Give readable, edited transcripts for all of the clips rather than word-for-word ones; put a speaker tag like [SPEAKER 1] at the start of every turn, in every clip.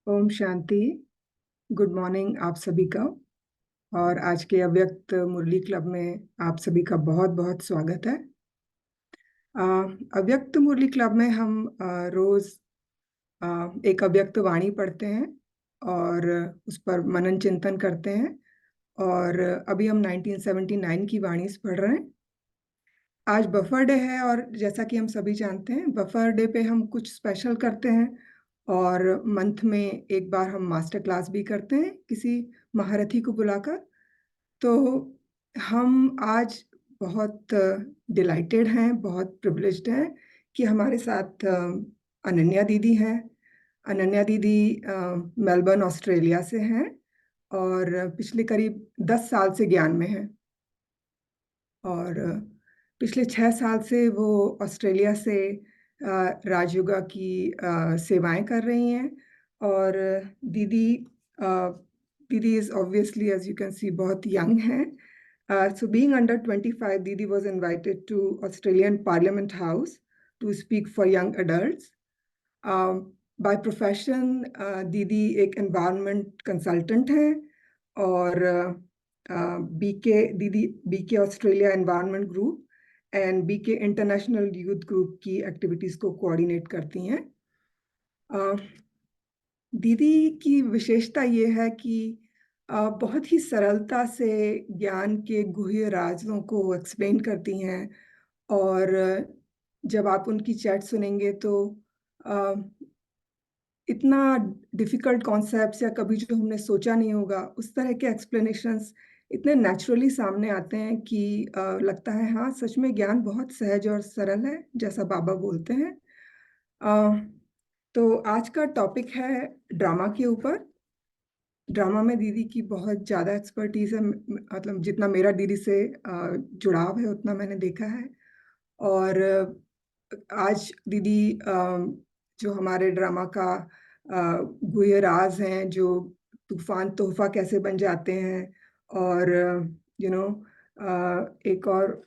[SPEAKER 1] Om Shanti. Good morning आप सभी का। और आज के अव्यक्त मुरली क्लब में आप सभी का बहुत बहुत स्वागत है। अ, अव्यक्त मुरली क्लब में हम रोज एक अव्यक्त वाणी पढ़ते हैं और उस पर मनन चिंतन करते हैं। और अभी हम 1979 की वाणी पढ़ रहे हैं। आज बफर डे है और जैसा कि हम सभी जानते हैं बफर डे पे हम कुछ स्पेशल करते हैं। और मंथ में एक बार हम मास्टर क्लास भी करते हैं किसी महारथी को बुलाकर। तो हम आज बहुत डिलाइटेड हैं, बहुत प्रिविलेज्ड हैं कि हमारे साथ अनन्या दीदी हैं। अनन्या दीदी मेलबर्न ऑस्ट्रेलिया से हैं और पिछले करीब 10 साल से ज्ञान में हैं। और पिछले 6 साल से वो ऑस्ट्रेलिया से राजयोगा की सेवाएं कर रही हैं। और दीदी दीदी is obviously as you can see बहुत यंग हैं। So being under 25, Didi was invited to Australian Parliament House to speak for young adults. By profession, दीदी एक environment consultant है और BK Australia environment group and BK international youth group की activities को coordinate करती हैं। दीदी की विशेषता ये है कि बहुत ही सरलता से ज्ञान के गुह्य राजों को एक्सप्लेन करती हैं। और जब आप उनकी चैट सुनेंगे तो इतना डिफिकल्ट कॉन्सेप्ट्स या कभी जो हमने सोचा नहीं होगा उस तरह के एक्सप्लेनेशंस इतने नेचुरली सामने आते हैं कि लगता है हाँ सच में ज्ञान बहुत सहज और सरल है जैसा बाबा बोलते हैं। अ, तो आज का टॉपिक है ड्रामा के ऊपर। ड्रामा में दीदी की बहुत ज़्यादा एक्सपर्टीज है, मतलब जितना मेरा दीदी से जुड़ाव है उतना मैंने देखा है। और आज दीदी जो हमारे ड्रामा का गुह्य राज हैं, जो तूफान तोहफा कैसे बन जाते हैं और यू नो एक और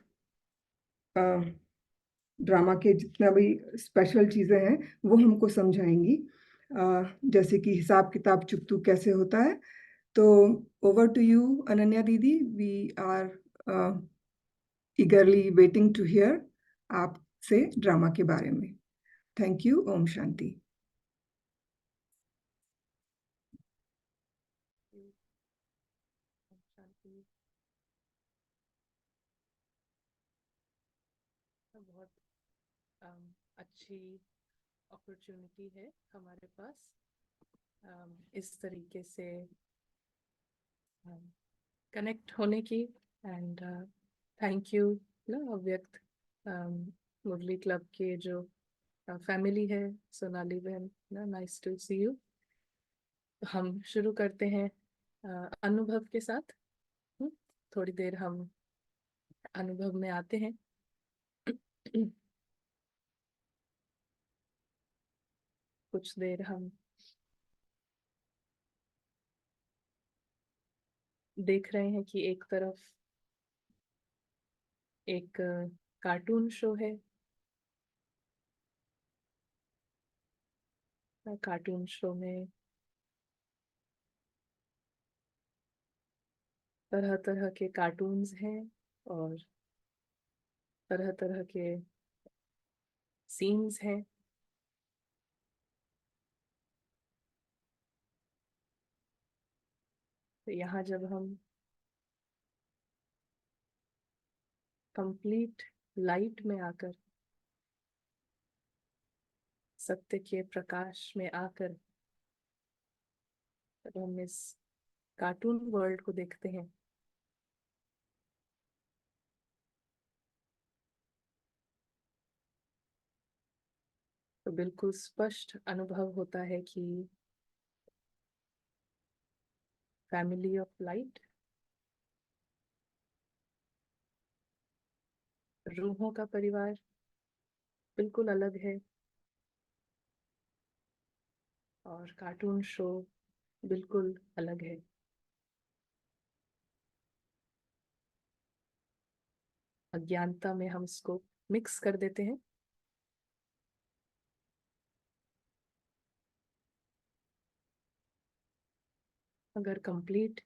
[SPEAKER 1] ड्रामा के जितना भी स्पेशल चीज़ें हैं वो हमको समझाएंगी। जैसे कि हिसाब किताब चुकतू कैसे होता है। तो ओवर टू यू अनन्या दीदी, we are eagerly waiting to hear आपसे ड्रामा के बारे में। Thank you. ओम शांति।
[SPEAKER 2] शांति। बहुत अच्छी अपॉर्चुनिटी है हमारे पास इस तरीके से कनेक्ट होने की। एंड थैंक यू ना अव्यक्त मुरली क्लब के जो फैमिली है, सोनाली बहन ना, नाइस टू सी यू। हम शुरू करते हैं अनुभव के साथ। थोड़ी देर हम अनुभव में आते हैं। कुछ देर हम देख रहे हैं कि एक तरफ एक कार्टून शो है। कार्टून शो में तरह तरह के कार्टून्स हैं और तरह तरह के सीन्स हैं। तो यहाँ जब हम कंप्लीट लाइट में आकर, सत्य के प्रकाश में आकर, जब हम इस कार्टून वर्ल्ड को देखते हैं तो बिल्कुल स्पष्ट अनुभव होता है कि फैमिली ऑफ लाइट, रूहों का परिवार बिल्कुल अलग है और कार्टून शो बिल्कुल अलग है। अज्ञानता में हम इसको मिक्स कर देते हैं। अगर कंप्लीट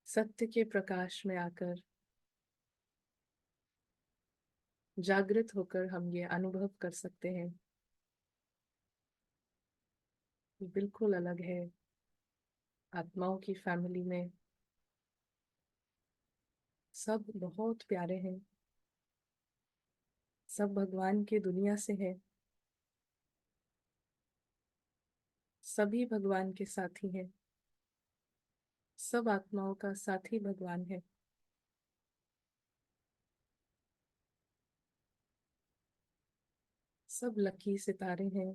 [SPEAKER 2] सत्य के प्रकाश में आकर जागृत होकर हम ये अनुभव कर सकते हैं, बिल्कुल अलग है। आत्माओं की फैमिली में सब बहुत प्यारे हैं, सब भगवान की दुनिया से है, सभी भगवान के साथी हैं, सब आत्माओं का साथी भगवान है। सब लकी सितारे हैं।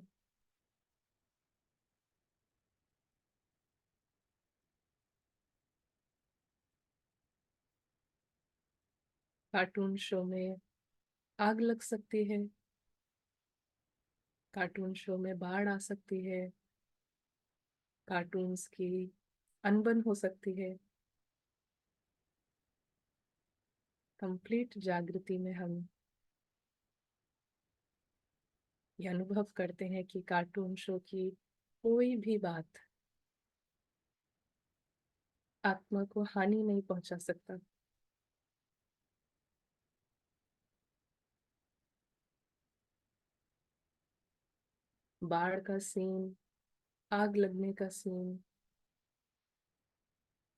[SPEAKER 2] कार्टून शो में आग लग सकती है, कार्टून शो में बाढ़ आ सकती है, कार्टून्स की अनबन हो सकती है। कंप्लीट जागृति में हम ये अनुभव करते हैं कि कार्टून शो की कोई भी बात आत्मा को हानि नहीं पहुंचा सकता। बाढ़ का सीन, आग लगने का सीन,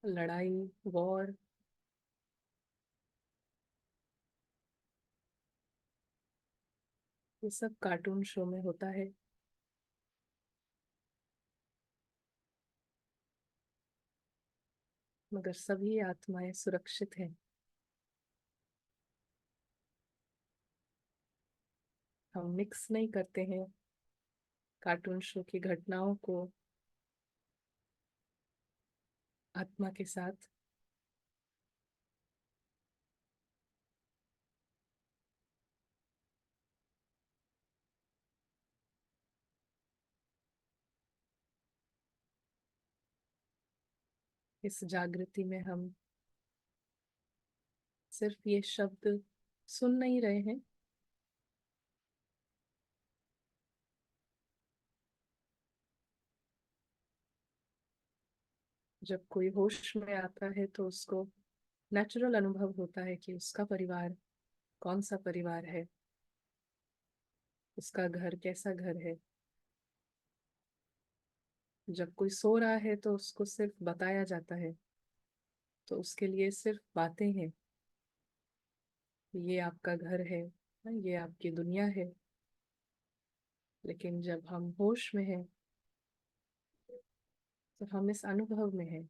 [SPEAKER 2] लड़ाई, वॉर, ये सब कार्टून शो में होता है। मगर सभी आत्माएं सुरक्षित हैं। हम मिक्स नहीं करते हैं कार्टून शो की घटनाओं को आत्मा के साथ। इस जागृति में हम सिर्फ ये शब्द सुन नहीं रहे हैं, जब कोई होश में आता है तो उसको नेचुरल अनुभव होता है कि उसका परिवार कौन सा परिवार है, उसका घर कैसा घर है। जब कोई सो रहा है तो उसको सिर्फ बताया जाता है, तो उसके लिए सिर्फ बातें हैं, ये आपका घर है, ये आपकी दुनिया है। लेकिन जब हम होश में हैं तो हम इस अनुभव में हैं।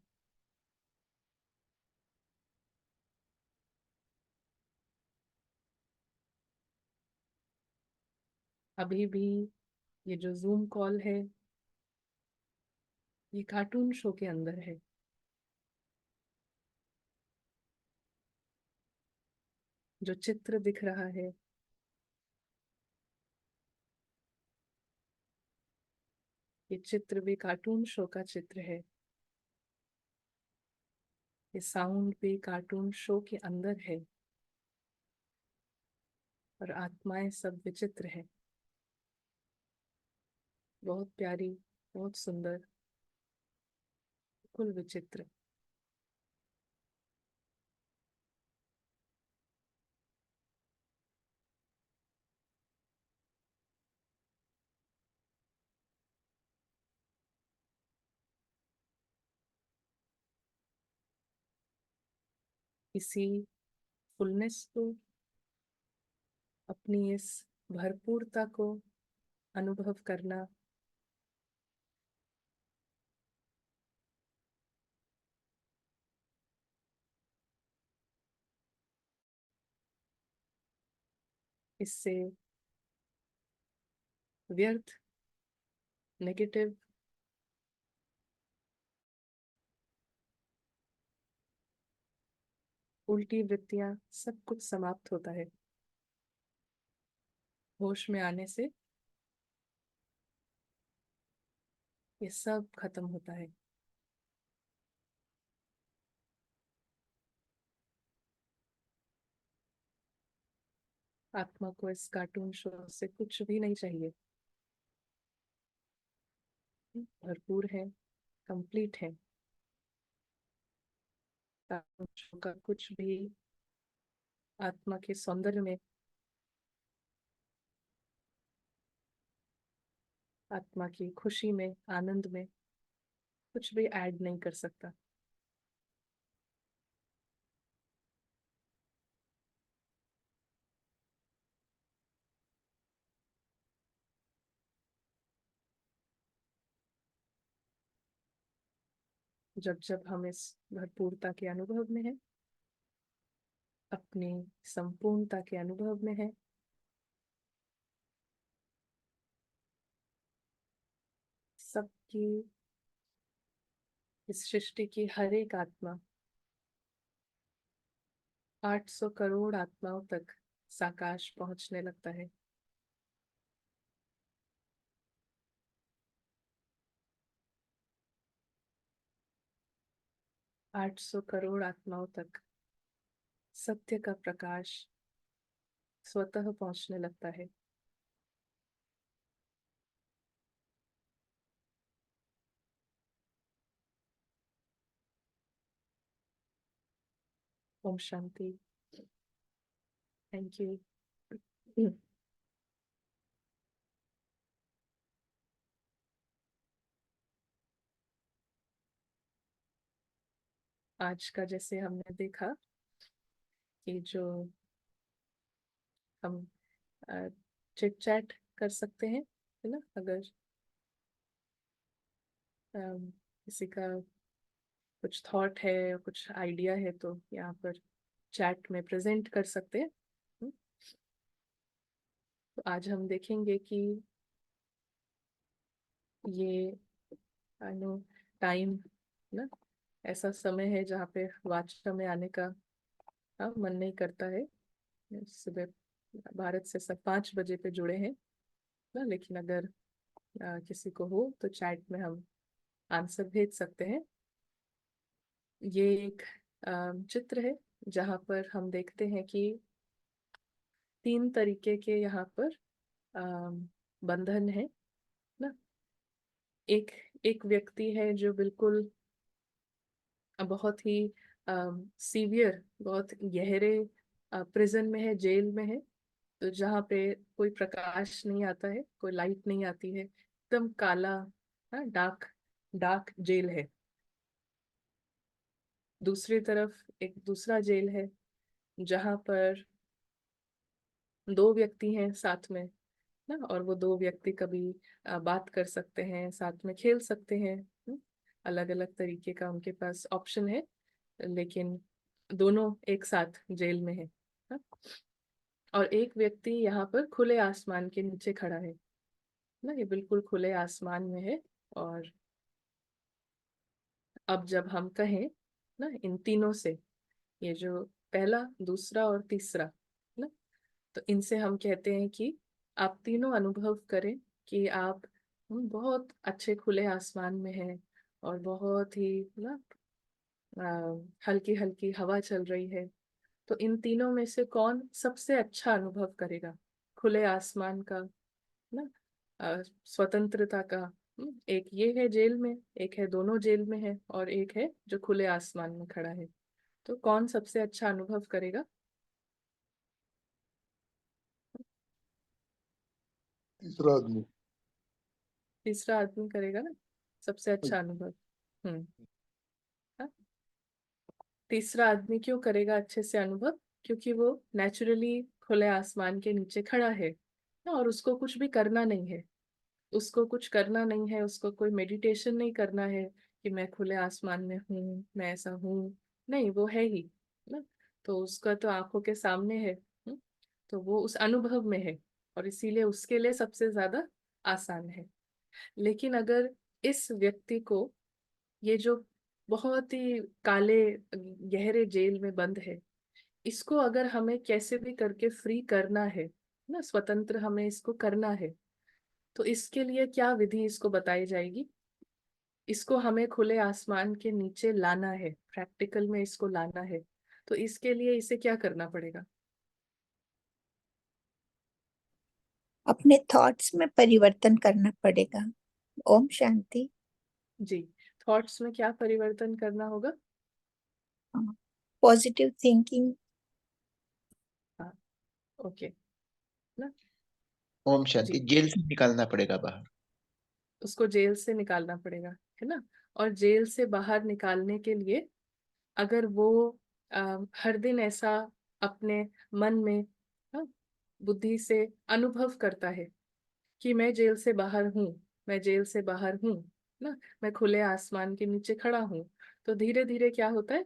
[SPEAKER 2] अभी भी ये जो जूम कॉल है, ये कार्टून शो के अंदर है। जो चित्र दिख रहा है, ये चित्र भी कार्टून शो का चित्र है। ये साउंड भी कार्टून शो के अंदर है। और आत्माएं सब विचित्र है, बहुत प्यारी, बहुत सुंदर, बिल्कुल विचित्र। इसी फुलनेस को, अपनी इस भरपूरता को अनुभव करना, इससे व्यर्थ, नेगेटिव, उल्टी वृत्तियां, सब कुछ समाप्त होता है। होश में आने से ये सब खत्म होता है। आत्मा को इस कार्टून शो से कुछ भी नहीं चाहिए, भरपूर है, कंप्लीट है। का कुछ भी आत्मा के सौंदर्य में, आत्मा की खुशी में, आनंद में कुछ भी ऐड नहीं कर सकता। जब जब हम इस भरपूरता के अनुभव में हैं, अपनी संपूर्णता के अनुभव में हैं, सबकी, इस सृष्टि की हर एक आत्मा 800 करोड़ आत्माओं तक साकाश पहुंचने लगता है। आठ सौ करोड़ आत्माओं तक सत्य का प्रकाश स्वतः पहुंचने लगता है। ओम शांति। Thank you. आज का जैसे हमने देखा कि जो हम चिट चैट कर सकते हैं, है ना, अगर किसी का कुछ थॉट है, कुछ आइडिया है, तो यहाँ पर चैट में प्रेजेंट कर सकते हैं। तो आज हम देखेंगे कि ये टाइम ना, ऐसा समय है जहाँ पे वाचना में आने का मन नहीं करता है। सुबह भारत से सब 5 बजे पे जुड़े हैं ना, लेकिन अगर किसी को हो तो चैट में हम आंसर भेज सकते हैं। ये एक चित्र है जहाँ पर हम देखते हैं कि 3 तरीके के यहाँ पर बंधन है ना। एक एक व्यक्ति है जो बिल्कुल बहुत ही सीवियर, बहुत गहरे प्रिजन में है, जेल में है, तो जहाँ पे कोई प्रकाश नहीं आता है, कोई लाइट नहीं आती है, एकदम काला, डार्क डार्क जेल है। दूसरी तरफ एक दूसरा जेल है जहाँ पर 2 व्यक्ति हैं साथ में ना, और वो 2 व्यक्ति कभी बात कर सकते हैं, साथ में खेल सकते हैं। अलग अलग तरीके का उनके पास ऑप्शन है, लेकिन दोनों एक साथ जेल में है ना? और एक व्यक्ति यहाँ पर खुले आसमान के नीचे खड़ा है ना, ये बिल्कुल खुले आसमान में है। और अब जब हम कहें ना इन तीनों से, ये जो पहला, दूसरा और तीसरा ना, तो इनसे हम कहते हैं कि आप तीनों अनुभव करें कि आप बहुत अच्छे खुले आसमान में हैं और बहुत ही ना हल्की हल्की हवा चल रही है। तो इन तीनों में से कौन सबसे अच्छा अनुभव करेगा खुले आसमान का ना, स्वतंत्रता का। एक ये है जेल में, एक है दोनों जेल में है, और एक है जो खुले आसमान में खड़ा है। तो कौन सबसे अच्छा अनुभव करेगा?
[SPEAKER 3] तीसरा आदमी।
[SPEAKER 2] तीसरा आदमी करेगा ना सबसे अच्छा अनुभव। हम्म। हाँ? तीसरा आदमी क्यों करेगा अच्छे से अनुभव? क्योंकि वो नेचुरली खुले आसमान के नीचे खड़ा है ना, और उसको कुछ भी करना नहीं है, उसको कुछ करना नहीं है, उसको कोई मेडिटेशन नहीं करना है कि मैं खुले आसमान में हूँ, मैं ऐसा हूँ। नहीं, वो है ही ना। तो उसका तो आंखों के सामने है। तो वो उस अनुभव में है, और इसीलिए उसके लिए सबसे ज्यादा आसान है। लेकिन अगर इस व्यक्ति को, ये जो बहुत ही काले गहरे जेल में बंद है, इसको अगर हमें कैसे भी करके फ्री करना है ना, स्वतंत्र हमें इसको करना है, तो इसके लिए क्या विधि इसको बताई जाएगी? इसको हमें खुले आसमान के नीचे लाना है, प्रैक्टिकल में इसको लाना है। तो इसके लिए इसे क्या करना पड़ेगा?
[SPEAKER 4] अपने थॉट्स में परिवर्तन करना पड़ेगा। ओम शांति।
[SPEAKER 2] जी। थॉट्स में क्या परिवर्तन करना होगा?
[SPEAKER 4] Positive thinking.
[SPEAKER 2] ओके ना
[SPEAKER 5] ओम शांति।
[SPEAKER 2] जी,
[SPEAKER 5] जेल से निकालना पड़ेगा बाहर।
[SPEAKER 2] उसको जेल से निकालना पड़ेगा, है ना। और जेल से बाहर निकालने के लिए अगर वो हर दिन ऐसा अपने मन में, हाँ, बुद्धि से अनुभव करता है कि मैं जेल से बाहर हूँ, मैं जेल से बाहर हूँ ना, मैं खुले आसमान के नीचे खड़ा हूँ, तो धीरे धीरे क्या होता है,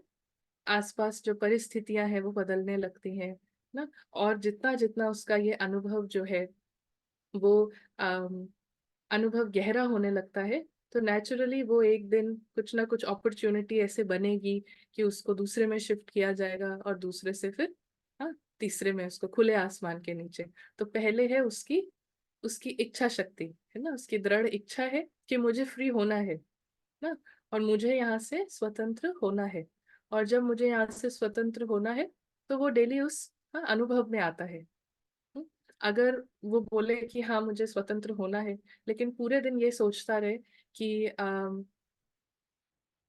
[SPEAKER 2] आसपास जो परिस्थितियां हैं वो बदलने लगती हैं ना। और जितना जितना उसका ये अनुभव जो है वो अनुभव गहरा होने लगता है, तो नेचुरली वो एक दिन कुछ ना कुछ अपॉर्चुनिटी ऐसे बनेगी कि उसको दूसरे में शिफ्ट किया जाएगा और दूसरे से फिर, हाँ, तीसरे में उसको खुले आसमान के नीचे। तो पहले है उसकी उसकी इच्छा शक्ति, है ना, उसकी दृढ़ इच्छा है कि मुझे फ्री होना है ना, और मुझे यहाँ से स्वतंत्र होना है। और जब मुझे यहाँ से स्वतंत्र होना है तो वो डेली उस, हाँ, अनुभव में आता है। हम्म, अगर वो बोले कि हाँ मुझे स्वतंत्र होना है, लेकिन पूरे दिन ये सोचता रहे कि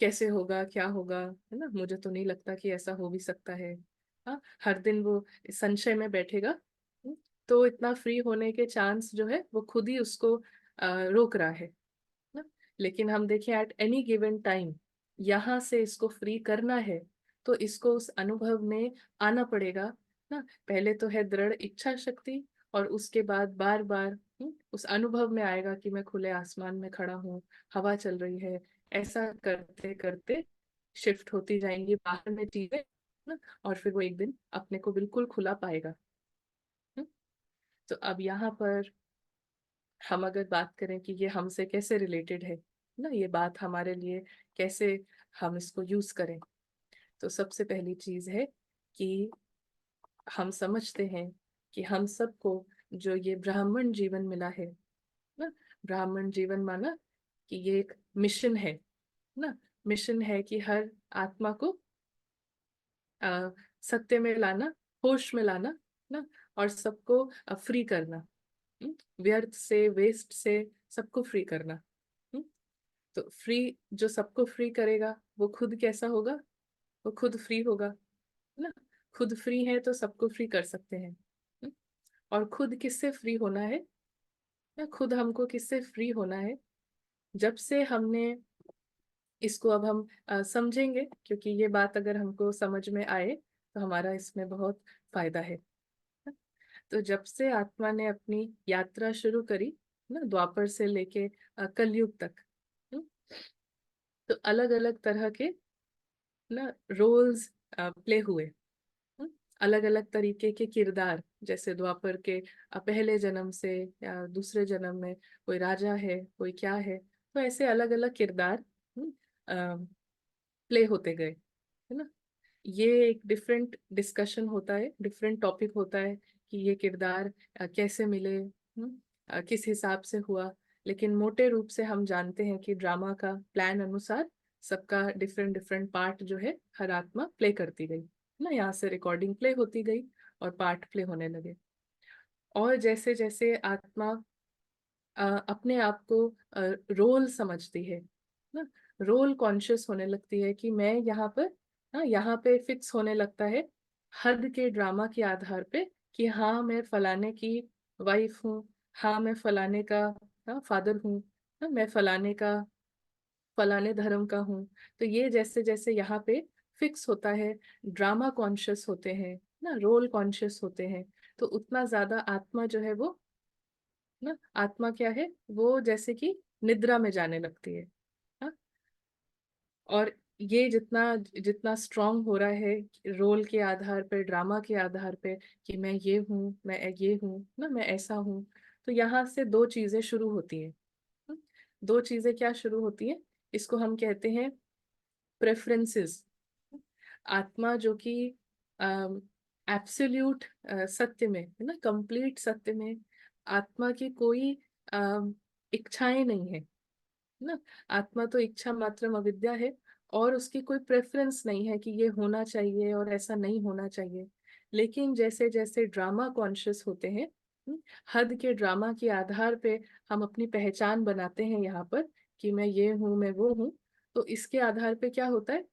[SPEAKER 2] कैसे होगा, क्या होगा, है ना, मुझे तो नहीं लगता कि ऐसा हो भी सकता है, हाँ, हर दिन वो संशय में बैठेगा, तो इतना फ्री होने के चांस जो है वो खुद ही उसको रोक रहा है ना। लेकिन हम देखें एट एनी गिवन टाइम यहाँ से इसको फ्री करना है, तो इसको उस अनुभव में आना पड़ेगा ना। पहले तो है दृढ़ इच्छा शक्ति, और उसके बाद बार बार उस अनुभव में आएगा कि मैं खुले आसमान में खड़ा हूँ, हवा चल रही है। ऐसा करते करते शिफ्ट होती जाएंगी बाहर में चीजें ना, और फिर वो एक दिन अपने को बिल्कुल खुला पाएगा। हम्म, तो अब यहाँ पर हम अगर बात करें कि ये हमसे कैसे रिलेटेड है ना, ये बात हमारे लिए कैसे हम इसको यूज करें, तो सबसे पहली चीज है कि हम समझते हैं कि हम सबको जो ये ब्राह्मण जीवन मिला है ना, ब्राह्मण जीवन माना कि ये एक मिशन है ना। मिशन है कि हर आत्मा को सत्य में लाना, होश में लाना ना, और सबको फ्री करना, व्यर्थ से, वेस्ट से सबको फ्री करना। तो फ्री, जो सबको फ्री करेगा वो खुद कैसा होगा, वो खुद फ्री होगा, है ना। खुद फ्री है तो सबको फ्री कर सकते हैं। और खुद किससे फ्री होना है ना, खुद हमको किससे फ्री होना है, जब से हमने इसको, अब हम समझेंगे, क्योंकि ये बात अगर हमको समझ में आए तो हमारा इसमें बहुत फायदा है। तो जब से आत्मा ने अपनी यात्रा शुरू करी ना, द्वापर से लेके कलयुग तक, हम्म, तो अलग अलग तरह के ना रोल्स प्ले हुए, अलग अलग तरीके के किरदार, जैसे द्वापर के पहले जन्म से या दूसरे जन्म में कोई राजा है, कोई क्या है, तो ऐसे अलग अलग किरदार प्ले होते गए, है ना। ये एक डिफरेंट डिस्कशन होता है, डिफरेंट टॉपिक होता है कि ये किरदार कैसे मिले, किस हिसाब से हुआ। लेकिन मोटे रूप से हम जानते हैं कि ड्रामा का प्लान अनुसार सबका डिफरेंट डिफरेंट पार्ट जो है हर आत्मा प्ले करती गई ना, यहाँ से रिकॉर्डिंग प्ले होती गई और पार्ट प्ले होने लगे। और जैसे जैसे आत्मा अपने आप को रोल समझती है ना, रोल कॉन्शियस होने लगती है कि मैं यहाँ पर, हाँ, यहाँ पे फिक्स होने लगता है हद के ड्रामा के आधार पे कि हाँ मैं फलाने की वाइफ हूँ, हाँ मैं फलाने का, हाँ, फादर हूँ, हाँ, मैं फलाने का, फलाने धर्म का हूँ। तो ये जैसे जैसे यहाँ पे फिक्स होता है, ड्रामा कॉन्शियस होते हैं ना, रोल कॉन्शियस होते हैं, तो उतना ज्यादा आत्मा जो है वो ना, आत्मा क्या है, वो जैसे कि निद्रा में जाने लगती है। हाँ? और ये जितना जितना स्ट्रांग हो रहा है रोल के आधार पे, ड्रामा के आधार पे कि मैं ये हूँ, मैं ये हूँ ना, मैं ऐसा हूँ, तो यहाँ से दो चीजें शुरू होती हैं। दो चीजें क्या शुरू होती हैं, इसको हम कहते हैं प्रेफरेंसेस। आत्मा जो कि एब्सोल्यूट सत्य में है ना, कंप्लीट सत्य में आत्मा की कोई इच्छाएं नहीं है ना। आत्मा तो इच्छा मात्र अविद्या है, और उसकी कोई प्रेफरेंस नहीं है कि ये होना चाहिए और ऐसा नहीं होना चाहिए। लेकिन जैसे जैसे ड्रामा कॉन्शियस होते हैं, हद के ड्रामा के आधार पे हम अपनी पहचान बनाते हैं यहाँ पर कि मैं ये हूँ, मैं वो हूँ, तो इसके आधार पे क्या होता है,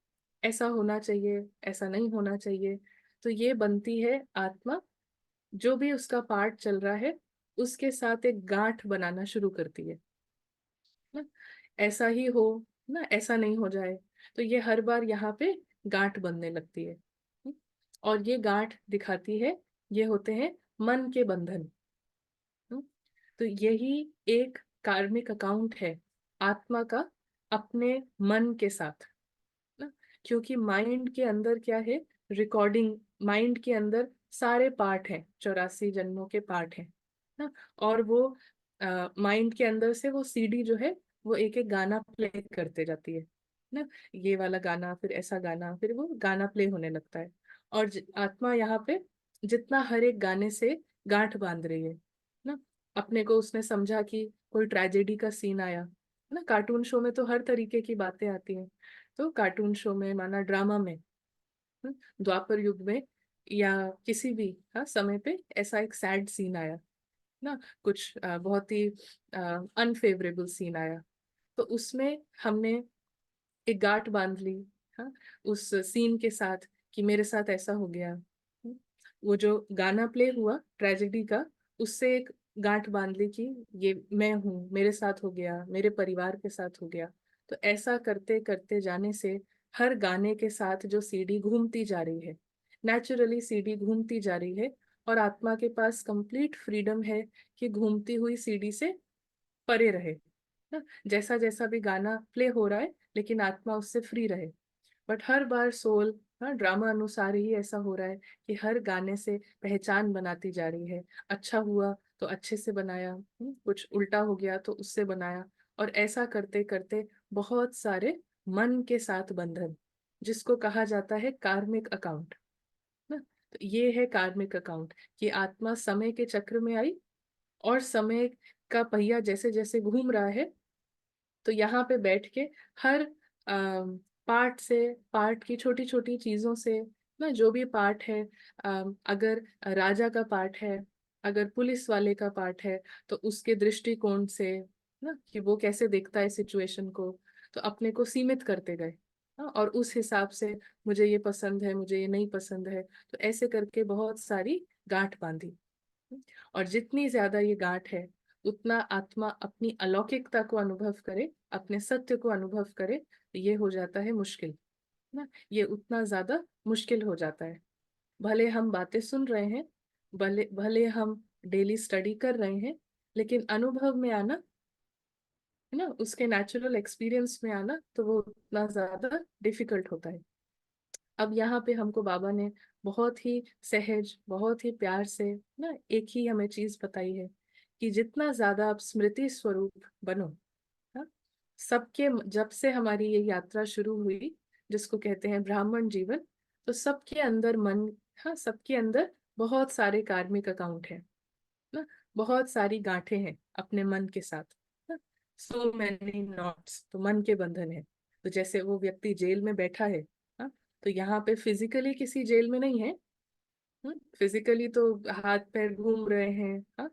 [SPEAKER 2] ऐसा होना चाहिए, ऐसा नहीं होना चाहिए। तो ये बनती है आत्मा, जो भी उसका पार्ट चल रहा है उसके साथ एक गांठ बनाना शुरू करती है ना। ऐसा ही हो ना, ऐसा नहीं हो जाए, तो ये हर बार यहाँ पे गांठ बनने लगती है। और ये गांठ दिखाती है, ये होते हैं मन के बंधन। हम्म, तो यही एक कार्मिक अकाउंट है आत्मा का अपने मन के साथ ना। क्योंकि माइंड के अंदर क्या है, रिकॉर्डिंग, माइंड के अंदर सारे पार्ट हैं, 84 जन्मों के पार्ट हैं ना। और वो माइंड के अंदर से वो सीडी जो है वो एक एक गाना प्ले करते जाती है ना। ये वाला गाना, फिर ऐसा गाना, फिर वो गाना प्ले होने लगता है। और आत्मा यहाँ पे जितना हर एक गाने से गांठ बांध रही है ना। अपने को उसने समझा कि कोई ट्रेजेडी का सीन आया ना, कार्टून शो में तो हर तरीके की बातें आती हैं। तो कार्टून शो में, माना ड्रामा में, द्वापर युग में, या किसी भी समय पे ऐसा एक सैड सीन आया ना, कुछ बहुत ही अनफेवरेबल सीन आया, तो उसमें हमने एक गांठ बांध ली हाँ, उस सीन के साथ, कि मेरे साथ ऐसा हो गया। वो जो गाना प्ले हुआ ट्रेजेडी का, उससे एक गांठ बांध ली कि ये मैं हूँ, मेरे साथ हो गया, मेरे परिवार के साथ हो गया। तो ऐसा करते करते जाने से हर गाने के साथ जो सीडी घूमती जा रही है, नेचुरली सीडी घूमती जा रही है, और आत्मा के पास कंप्लीट फ्रीडम है कि घूमती हुई सीडी से परे रहे ना। जैसा जैसा भी गाना प्ले हो रहा है, लेकिन आत्मा उससे फ्री रहे। बट हर बार सोल ड्रामा अनुसार ही ऐसा हो रहा है कि हर गाने से पहचान बनाती जा रही है। अच्छा हुआ तो अच्छे से बनाया, कुछ उल्टा हो गया तो उससे बनाया। और ऐसा करते करते बहुत सारे मन के साथ बंधन, जिसको कहा जाता है कार्मिक अकाउंट ना। तो ये है कार्मिक अकाउंट, कि आत्मा समय के चक्र में आई, और समय का पहिया जैसे जैसे घूम रहा है, तो यहाँ पे बैठ के हर पार्ट से, पार्ट की छोटी छोटी चीजों से ना, जो भी पार्ट है, अगर राजा का पार्ट है, अगर पुलिस वाले का पार्ट है, तो उसके दृष्टिकोण से ना, कि वो कैसे देखता है सिचुएशन को, तो अपने को सीमित करते गए। और उस हिसाब से मुझे ये पसंद है, मुझे ये नहीं पसंद है, तो ऐसे करके बहुत सारी गांठ बांधी। और जितनी ज्यादा ये गांठ है, उतना आत्मा अपनी अलौकिकता को अनुभव करे, अपने सत्य को अनुभव करे, तो ये हो जाता है मुश्किल ना। ये उतना ज्यादा मुश्किल हो जाता है। भले हम बातें सुन रहे हैं, भले भले हम डेली स्टडी कर रहे हैं, लेकिन अनुभव में आना है ना, उसके नेचुरल एक्सपीरियंस में आना, तो वो उतना ज्यादा डिफिकल्ट होता है। अब यहाँ पे हमको बाबा ने बहुत ही सहज, बहुत ही प्यार से ना एक ही हमें चीज बताई है, कि जितना ज्यादा आप स्मृति स्वरूप बनो। हाँ, सबके, जब से हमारी ये यात्रा शुरू हुई, जिसको कहते हैं ब्राह्मण जीवन, तो सबके अंदर मन, हाँ, सबके अंदर बहुत सारे कार्मिक अकाउंट हैं ना, बहुत सारी गांठें हैं अपने मन के साथ। सो मैनी नॉट्स, तो मन के बंधन है। तो जैसे वो व्यक्ति जेल में बैठा है, हाँ, तो यहाँ पे फिजिकली किसी जेल में नहीं है, फिजिकली तो हाथ पैर घूम रहे हैं, हाँ,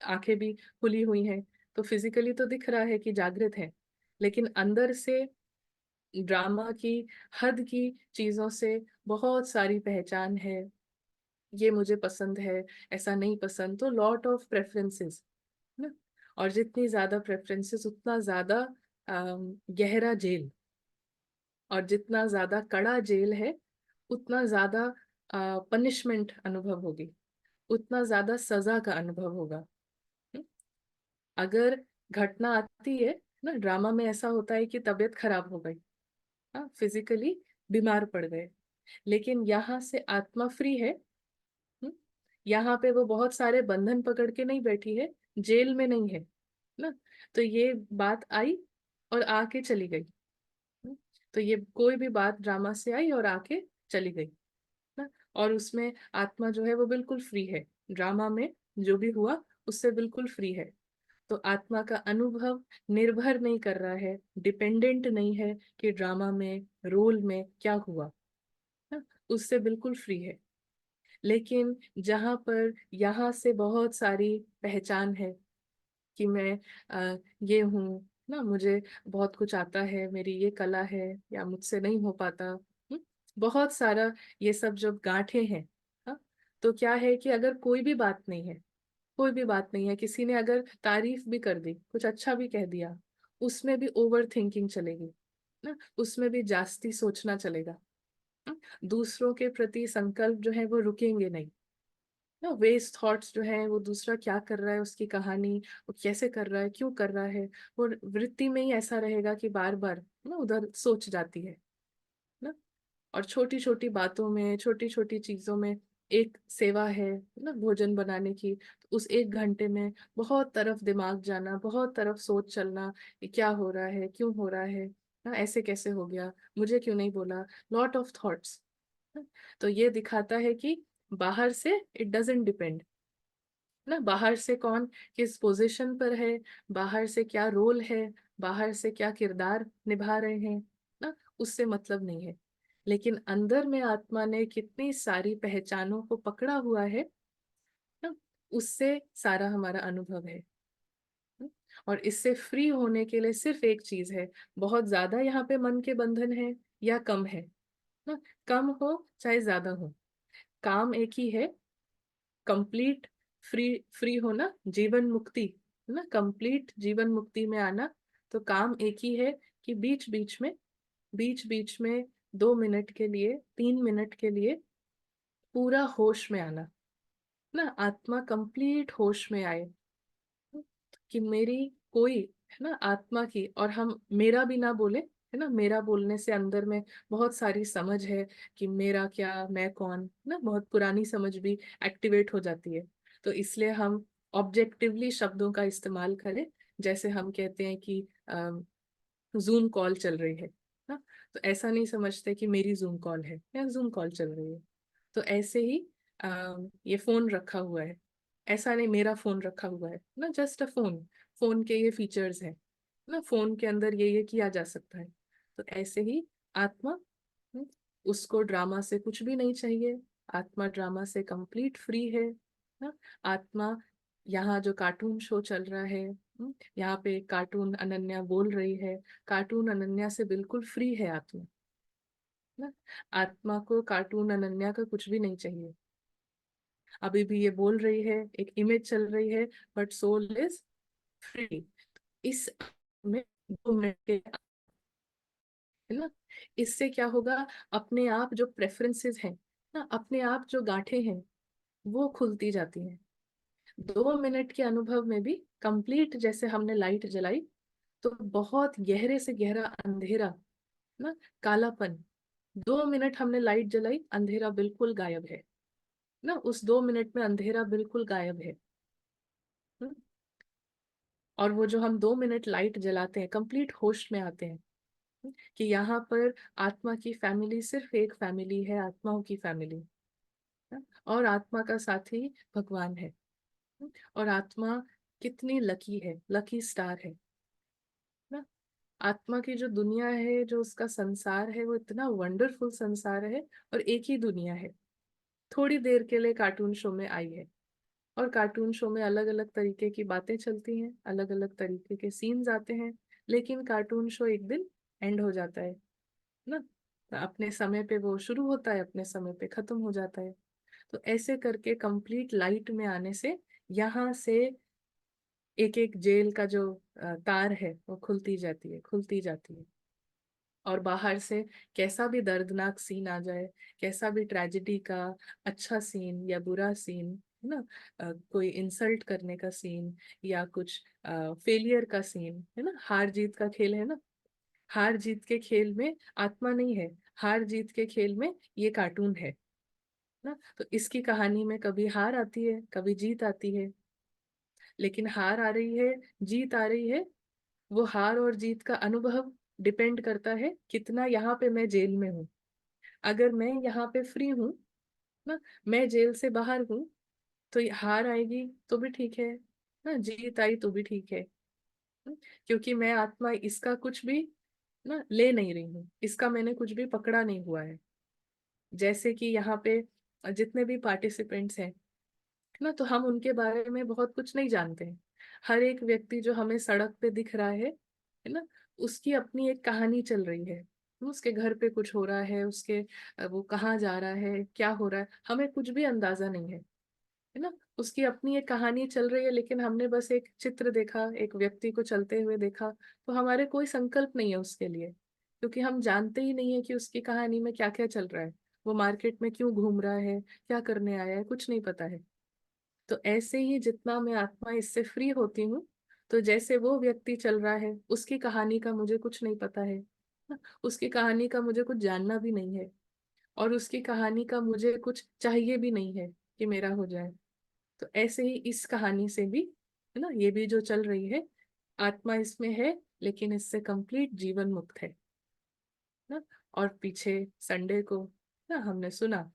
[SPEAKER 2] आंखें भी खुली हुई हैं, तो फिजिकली तो दिख रहा है कि जागृत है, लेकिन अंदर से ड्रामा की, हद की चीजों से बहुत सारी पहचान है। ये मुझे पसंद है, ऐसा नहीं पसंद, तो लॉट ऑफ प्रेफरेंसेस ना। और जितनी ज्यादा प्रेफरेंसेस, उतना ज्यादा गहरा जेल, और जितना ज्यादा कड़ा जेल है, उतना ज्यादा पनिशमेंट अनुभव होगी, उतना ज्यादा सजा का अनुभव होगा। हम्म? अगर घटना आती है ना, ड्रामा में ऐसा होता है कि तबीयत खराब हो गई, हाँ, फिजिकली बीमार पड़ गए, लेकिन यहाँ से आत्मा फ्री है। हम्म? यहाँ पे वो बहुत सारे बंधन पकड़ के नहीं बैठी है, जेल में नहीं है ना। तो ये बात आई और आके चली गई। हम्म? तो ये कोई भी बात ड्रामा से आई और आके चली गई ना। और उसमें आत्मा जो है वो बिल्कुल फ्री है, ड्रामा में जो भी हुआ उससे बिल्कुल फ्री है। तो आत्मा का अनुभव निर्भर नहीं कर रहा है, डिपेंडेंट नहीं है कि ड्रामा में, रोल में क्या हुआ ना, उससे बिल्कुल फ्री है। लेकिन जहां पर यहाँ से बहुत सारी पहचान है, कि मैं ये हूँ, ना मुझे बहुत कुछ आता है, मेरी ये कला है, या मुझसे नहीं हो पाता। बहुत सारा ये सब जब गांठें हैं, हाँ, तो क्या है कि अगर कोई भी बात नहीं है, कोई भी बात नहीं है, किसी ने अगर तारीफ भी कर दी, कुछ अच्छा भी कह दिया, उसमें भी ओवर थिंकिंग चलेगी ना, उसमें भी जास्ती सोचना चलेगा। दूसरों के प्रति संकल्प जो है वो रुकेंगे नहीं ना, वेस्ट थॉट्स जो है, वो दूसरा क्या कर रहा है, उसकी कहानी, वो कैसे कर रहा है, क्यों कर रहा है, वो वृत्ति में ही ऐसा रहेगा कि बार बार ना उधर सोच जाती है ना। और छोटी छोटी बातों में, छोटी छोटी चीजों में, एक सेवा है ना भोजन बनाने की, तो उस 1 घंटे में बहुत तरफ दिमाग जाना, बहुत तरफ सोच चलना, ये क्या हो रहा है, क्यों हो रहा है ना, ऐसे कैसे हो गया, मुझे क्यों नहीं बोला, लॉट ऑफ थॉट्स। तो ये दिखाता है कि बाहर से इट डजेंट डिपेंड ना, बाहर से कौन किस पोजीशन पर है, बाहर से क्या रोल है, बाहर से क्या किरदार निभा रहे हैं ना, उससे मतलब नहीं है। लेकिन अंदर में आत्मा ने कितनी सारी पहचानों को पकड़ा हुआ है ना, उससे सारा हमारा अनुभव है। न? और इससे फ्री होने के लिए सिर्फ एक चीज है, बहुत ज्यादा यहाँ पे मन के बंधन है या कम है ना, कम हो चाहे ज्यादा हो, काम एक ही है, कंप्लीट फ्री, फ्री होना, जीवन मुक्ति है ना, कंप्लीट जीवन मुक्ति में आना। तो काम एक ही है कि बीच बीच में 2 मिनट के लिए, 3 मिनट के लिए पूरा होश में आना ना, आत्मा कंप्लीट होश में आए, कि मेरी कोई है ना आत्मा की, और हम मेरा भी ना बोले है ना, मेरा बोलने से अंदर में बहुत सारी समझ है कि मेरा क्या, मैं कौन ना, बहुत पुरानी समझ भी एक्टिवेट हो जाती है। तो इसलिए हम ऑब्जेक्टिवली शब्दों का इस्तेमाल करें, जैसे हम कहते हैं कि जूम कॉल चल रही है ना, तो ऐसा नहीं समझते कि मेरी जूम कॉल है या जूम कॉल चल रही है। तो ऐसे ही ये फोन रखा हुआ है, ऐसा नहीं मेरा फोन रखा हुआ है ना, जस्ट अ फोन, फोन के ये फीचर्स हैं ना, फोन के अंदर ये किया जा सकता है। तो ऐसे ही आत्मा, हम्म, उसको ड्रामा से कुछ भी नहीं चाहिए, आत्मा ड्रामा से कंप्लीट फ्री है ना। आत्मा, यहाँ जो कार्टून शो चल रहा है, यहाँ पे कार्टून अनन्या बोल रही है, कार्टून अनन्या से बिल्कुल फ्री है आत्मा ना। आत्मा को कार्टून अनन्या का कुछ भी नहीं चाहिए, अभी भी ये बोल रही है, एक इमेज चल रही है, बट सोल इज फ्री। इस में 2 मिनट के, है ना, इससे क्या होगा, अपने आप जो प्रेफरेंसेस हैं ना, अपने आप जो गांठें हैं, वो खुलती जाती हैं। 2 मिनट के अनुभव में भी कंप्लीट, जैसे हमने लाइट जलाई तो बहुत गहरे से गहरा अंधेरा ना, कालापन, 2 मिनट हमने लाइट जलाई, अंधेरा बिल्कुल गायब है ना, उस 2 मिनट में अंधेरा बिल्कुल गायब है। हम्म, और वो जो हम 2 मिनट लाइट जलाते हैं, कंप्लीट होश में आते हैं, कि यहाँ पर आत्मा की फैमिली सिर्फ एक फैमिली है, आत्माओं की फैमिली, और आत्मा का साथी भगवान है। और आत्मा कितनी लकी है, लकी स्टार है ना। आत्मा की जो दुनिया है, जो उसका संसार है, वो इतना वंडरफुल संसार है, और एक ही दुनिया है, थोड़ी देर के लिए कार्टून शो में आई है, और कार्टून शो में अलग अलग तरीके की बातें चलती हैं, अलग अलग तरीके के सीन्स आते हैं, लेकिन कार्टून शो एक दिन एंड हो जाता है ना, अपने समय पे वो शुरू होता है, अपने समय पे खत्म हो जाता है। तो ऐसे करके कंप्लीट लाइट में आने से यहाँ से एक एक जेल का जो तार है, वो खुलती जाती है, खुलती जाती है। और बाहर से कैसा भी दर्दनाक सीन आ जाए, कैसा भी ट्रेजेडी का अच्छा सीन या बुरा सीन है ना, कोई इंसल्ट करने का सीन, या कुछ फेलियर का सीन है ना, हार जीत का खेल है ना, हार जीत के खेल में आत्मा नहीं है, हार जीत के खेल में ये कार्टून है ना। तो इसकी कहानी में कभी हार आती है, कभी जीत आती है, लेकिन हार आ रही है, जीत आ रही है, वो हार और जीत का अनुभव डिपेंड करता है कितना यहाँ पे मैं जेल में हूँ। अगर मैं यहाँ पे फ्री हूँ ना, मैं जेल से बाहर हूँ, तो ये हार आएगी तो भी ठीक है ना, जीत आई तो भी ठीक है, क्योंकि मैं आत्मा इसका कुछ भी ना ले नहीं रही हूँ, इसका मैंने कुछ भी पकड़ा नहीं हुआ है। जैसे कि यहाँ पे जितने भी पार्टिसिपेंट्स हैं ना, तो हम उनके बारे में बहुत कुछ नहीं जानते हैं। हर एक व्यक्ति जो हमें सड़क पे दिख रहा है है ना, उसकी अपनी एक कहानी चल रही है। उसके घर पे कुछ हो रहा है, उसके वो कहाँ जा रहा है, क्या हो रहा है, हमें कुछ भी अंदाजा नहीं है ना। उसकी अपनी एक कहानी चल रही है, लेकिन हमने बस एक चित्र देखा, एक व्यक्ति को चलते हुए देखा, तो हमारे कोई संकल्प नहीं है उसके लिए, क्योंकि हम जानते ही नहीं है कि उसकी कहानी में क्या क्या चल रहा है, वो मार्केट में क्यों घूम रहा है, क्या करने आया है, कुछ नहीं पता है। तो ऐसे ही जितना मैं आत्मा इससे फ्री होती हूँ, तो जैसे वो व्यक्ति चल रहा है, उसकी कहानी का मुझे कुछ नहीं पता है ना, उसकी कहानी का मुझे कुछ जानना भी नहीं है, और उसकी कहानी का मुझे कुछ चाहिए भी नहीं है कि मेरा हो जाए। तो ऐसे ही इस कहानी से भी, है ना, ये भी जो चल रही है, आत्मा इसमें है, लेकिन इससे कंप्लीट जीवन मुक्त है ना। और पीछे संडे को ना हमने सुना,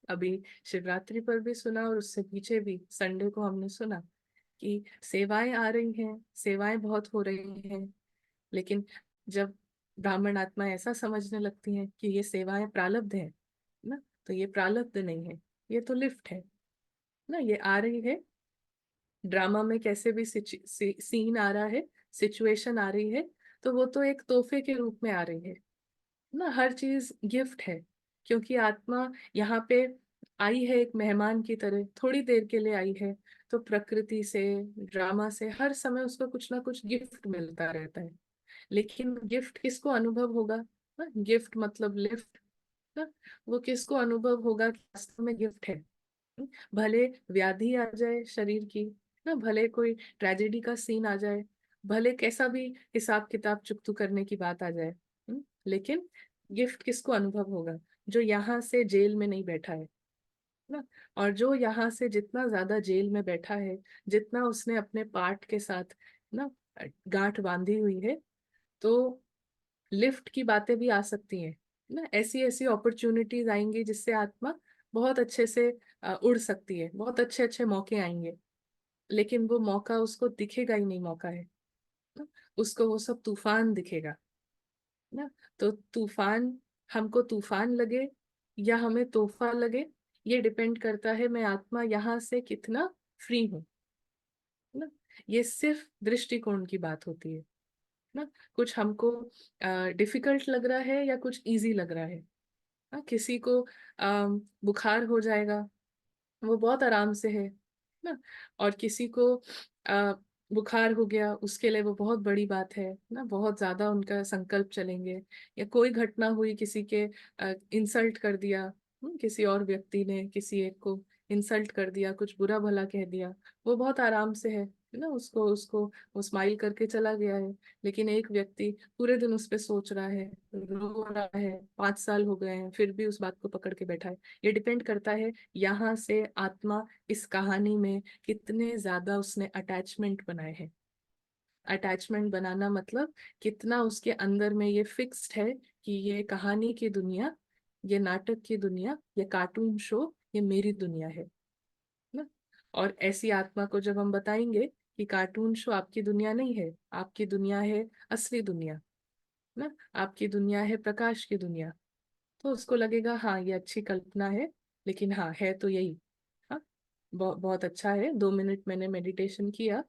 [SPEAKER 2] अभी शिवरात्रि पर भी सुना, और उससे पीछे भी संडे को हमने सुना कि सेवाएं आ रही हैं, सेवाएं बहुत हो रही हैं, लेकिन जब ब्राह्मण आत्मा ऐसा समझने लगती हैं कि ये सेवाएं प्रारब्ध है ना, तो ये प्रारब्ध नहीं है, ये तो लिफ्ट है ना, ये आ रही है। ड्रामा में कैसे भी सीन आ रहा है, सिचुएशन आ रही है, तो वो तो एक तोहफे के रूप में आ रही है ना, हर चीज गिफ्ट है। क्योंकि आत्मा यहाँ पे आई है एक मेहमान की तरह, थोड़ी देर के लिए आई है, तो प्रकृति से, ड्रामा से हर समय उसको कुछ ना कुछ गिफ्ट मिलता रहता है। लेकिन गिफ्ट किसको अनुभव होगा ना, गिफ्ट मतलब लिफ्ट ना, वो किसको अनुभव होगा कि वास्तव में गिफ्ट है। भले व्याधि आ जाए शरीर की ना, भले कोई ट्रेजेडी का सीन आ जाए, भले कैसा भी हिसाब किताब चुकतू करने की बात आ जाए, लेकिन गिफ्ट किसको अनुभव होगा, जो यहाँ से जेल में नहीं बैठा है ना। और जो यहाँ से जितना ज्यादा जेल में बैठा है, जितना उसने अपने पार्ट के साथ ना गांठ बांधी हुई है, तो लिफ्ट की बातें भी आ सकती हैं ना, ऐसी ऐसी अपॉर्चुनिटीज आएंगी जिससे आत्मा बहुत अच्छे से उड़ सकती है, बहुत अच्छे अच्छे मौके आएंगे, लेकिन वो मौका उसको दिखेगा ही नहीं, मौका है ना, उसको वो सब तूफान दिखेगा ना। तो तूफान, हमको तूफान लगे या हमें तोहफा लगे, ये डिपेंड करता है मैं आत्मा यहाँ से कितना फ्री हूँ ना। ये सिर्फ दृष्टिकोण की बात होती है ना। कुछ हमको डिफिकल्ट लग रहा है या कुछ इजी लग रहा है ना, किसी को बुखार हो जाएगा, वो बहुत आराम से है ना, और किसी को आ, बुखार हो गया, उसके लिए वो बहुत बड़ी बात है ना, बहुत ज्यादा उनका संकल्प चलेंगे। या कोई घटना हुई, किसी के इंसल्ट कर दिया, किसी और व्यक्ति ने किसी एक को इंसल्ट कर दिया, कुछ बुरा भला कह दिया, वो बहुत आराम से है ना, उसको उसको वो स्माइल करके चला गया है। लेकिन एक व्यक्ति पूरे दिन उस पर सोच रहा है, रो रहा है, 5 साल हो गए हैं, फिर भी उस बात को पकड़ के बैठा है। ये डिपेंड करता है यहाँ से आत्मा इस कहानी में कितने ज्यादा उसने अटैचमेंट बनाए हैं। अटैचमेंट बनाना मतलब कितना उसके अंदर में ये फिक्स्ड है कि ये कहानी की दुनिया, ये नाटक की दुनिया, ये कार्टून शो, ये मेरी दुनिया है ना। और ऐसी आत्मा को जब हम बताएंगे कि कार्टून शो आपकी दुनिया नहीं है, आपकी दुनिया है असली दुनिया ना, आपकी दुनिया है प्रकाश की दुनिया, तो उसको लगेगा हाँ ये अच्छी कल्पना है, लेकिन हाँ है तो यही। हाँ, बहुत अच्छा है, 2 मिनट मैंने मेडिटेशन किया,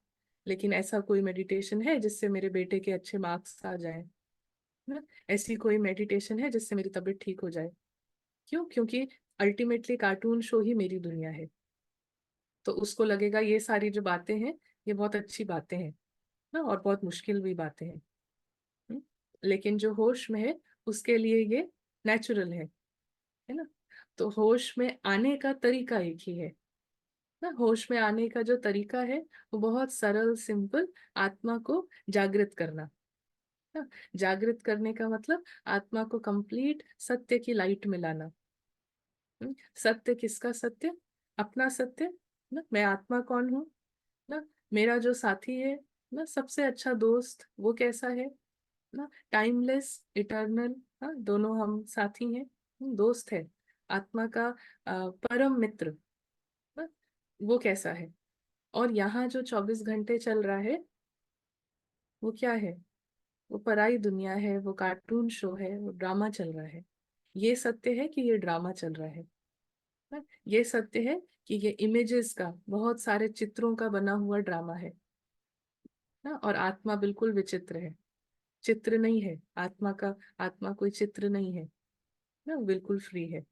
[SPEAKER 2] लेकिन ऐसा कोई मेडिटेशन है जिससे मेरे बेटे के अच्छे मार्क्स आ जाए ना, ऐसी कोई मेडिटेशन है जिससे मेरी तबीयत ठीक हो जाए। क्यों? क्योंकि अल्टीमेटली कार्टून शो ही मेरी दुनिया है। तो उसको लगेगा ये सारी जो बातें हैं, ये बहुत अच्छी बातें हैं ना, और बहुत मुश्किल भी बातें हैं। हम्म? लेकिन जो होश में है, उसके लिए ये नेचुरल है ना। तो होश में आने का तरीका एक ही है ना, होश में आने का जो तरीका है वो बहुत सरल सिंपल, आत्मा को जागृत करना ना। जागृत करने का मतलब आत्मा को कंप्लीट सत्य की लाइट में लाना। सत्य किसका सत्य? अपना सत्य ना, मैं आत्मा कौन हूँ ना, मेरा जो साथी है ना, सबसे अच्छा दोस्त वो कैसा है ना, टाइमलेस, इटर्नल, हाँ दोनों हम साथी हैं, दोस्त है, आत्मा का परम मित्र ना, वो कैसा है। और यहाँ जो 24 घंटे चल रहा है, वो क्या है? वो पराई दुनिया है, वो कार्टून शो है, वो ड्रामा चल रहा है। ये सत्य है कि ये ड्रामा चल रहा है ना? ये सत्य है कि ये इमेजेस का, बहुत सारे चित्रों का बना हुआ ड्रामा है ना, और आत्मा बिल्कुल विचित्र है चित्र नहीं है, आत्मा कोई चित्र नहीं है ना, बिल्कुल फ्री है।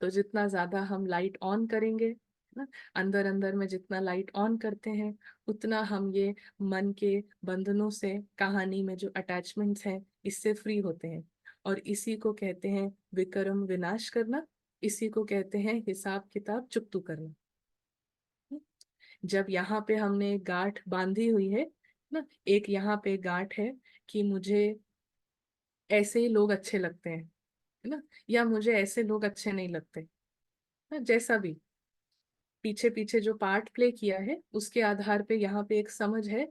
[SPEAKER 2] तो जितना ज्यादा हम लाइट ऑन करेंगे ना, अंदर अंदर में जितना लाइट ऑन करते हैं, उतना हम ये मन के बंधनों से, कहानी में जो अटैचमेंट्स हैं, इससे फ्री होते हैं। और इसी को कहते हैं विक्रम विनाश करना, इसी को कहते हैं हिसाब किताब चुकतू करना। जब यहाँ पे हमने गांठ बांधी हुई है ना, एक यहाँ पे गांठ है कि मुझे ऐसे ही लोग अच्छे लगते हैं, है ना, या मुझे ऐसे लोग अच्छे नहीं लगते ना, जैसा भी पीछे पीछे जो पार्ट प्ले किया है उसके आधार पे यहाँ पे एक समझ है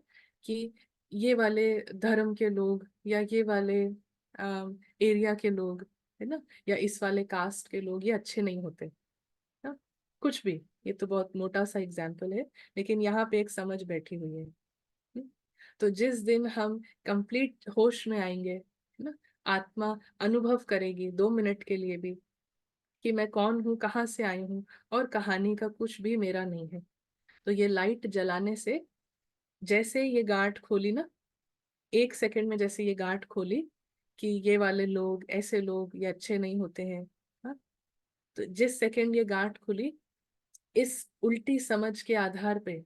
[SPEAKER 2] कि ये वाले धर्म के लोग, या ये वाले एरिया के लोग, है ना, या इस वाले कास्ट के लोग ये अच्छे नहीं होते ना, कुछ भी। ये तो बहुत मोटा सा एग्जाम्पल है, लेकिन यहाँ पे एक समझ बैठी हुई है। तो जिस दिन हम कंप्लीट होश में आएंगे, है ना, आत्मा अनुभव करेगी 2 मिनट के लिए भी कि मैं कौन हूँ, कहाँ से आई हूँ, और कहानी का कुछ भी मेरा नहीं है। तो ये लाइट जलाने से, जैसे ये गांठ खोली ना, 1 सेकंड में जैसे ये गांठ खोली कि ये वाले लोग, ऐसे लोग ये अच्छे नहीं होते हैं, हाँ, तो जिस सेकंड ये गांठ खुली, इस उल्टी समझ के आधार पे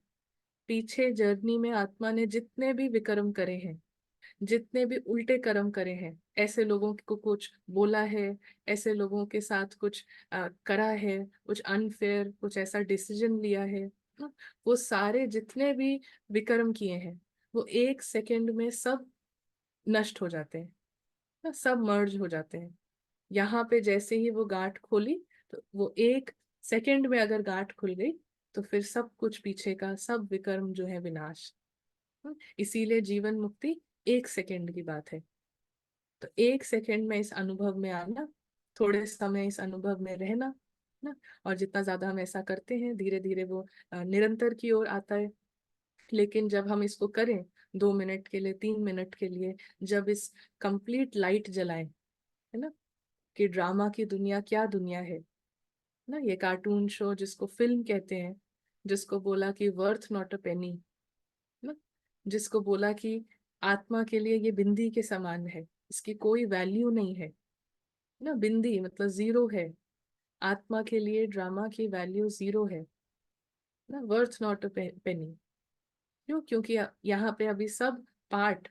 [SPEAKER 2] पीछे जर्नी में आत्मा ने जितने भी विक्रम करे हैं, जितने भी उल्टे कर्म करे हैं, ऐसे लोगों को कुछ बोला है, ऐसे लोगों के साथ कुछ करा है, कुछ अनफेयर, कुछ ऐसा डिसीजन लिया है ना, वो सारे जितने भी विक्रम किए हैं, वो 1 सेकंड में सब नष्ट हो जाते हैं ना, सब मर्ज हो जाते हैं। यहाँ पे जैसे ही वो गांठ खोली, तो वो 1 सेकंड में अगर गांठ खुल गई, तो फिर सब कुछ पीछे का सब विक्रम जो है विनाश। इसीलिए जीवन मुक्ति 1 सेकंड की बात है। तो 1 सेकंड में इस अनुभव में आना, थोड़े समय इस अनुभव में रहना ना, और जितना ज्यादा हम ऐसा करते हैं, धीरे धीरे वो निरंतर की ओर आता है। लेकिन जब हम इसको करें 2 मिनट के लिए, 3 मिनट के लिए, जब इस कंप्लीट लाइट जलाएं, है ना, कि ड्रामा की दुनिया क्या दुनिया है ना, ये कार्टून शो जिसको फिल्म कहते हैं, जिसको बोला कि वर्थ नॉट अ पेनी ना, जिसको बोला कि आत्मा के लिए ये बिंदी के समान है, इसकी कोई वैल्यू नहीं है ना, बिंदी मतलब जीरो है, आत्मा के लिए ड्रामा की वैल्यू जीरो है ना, वर्थ नॉट अ पेनी। क्यों? क्योंकि यहाँ पे अभी सब पार्ट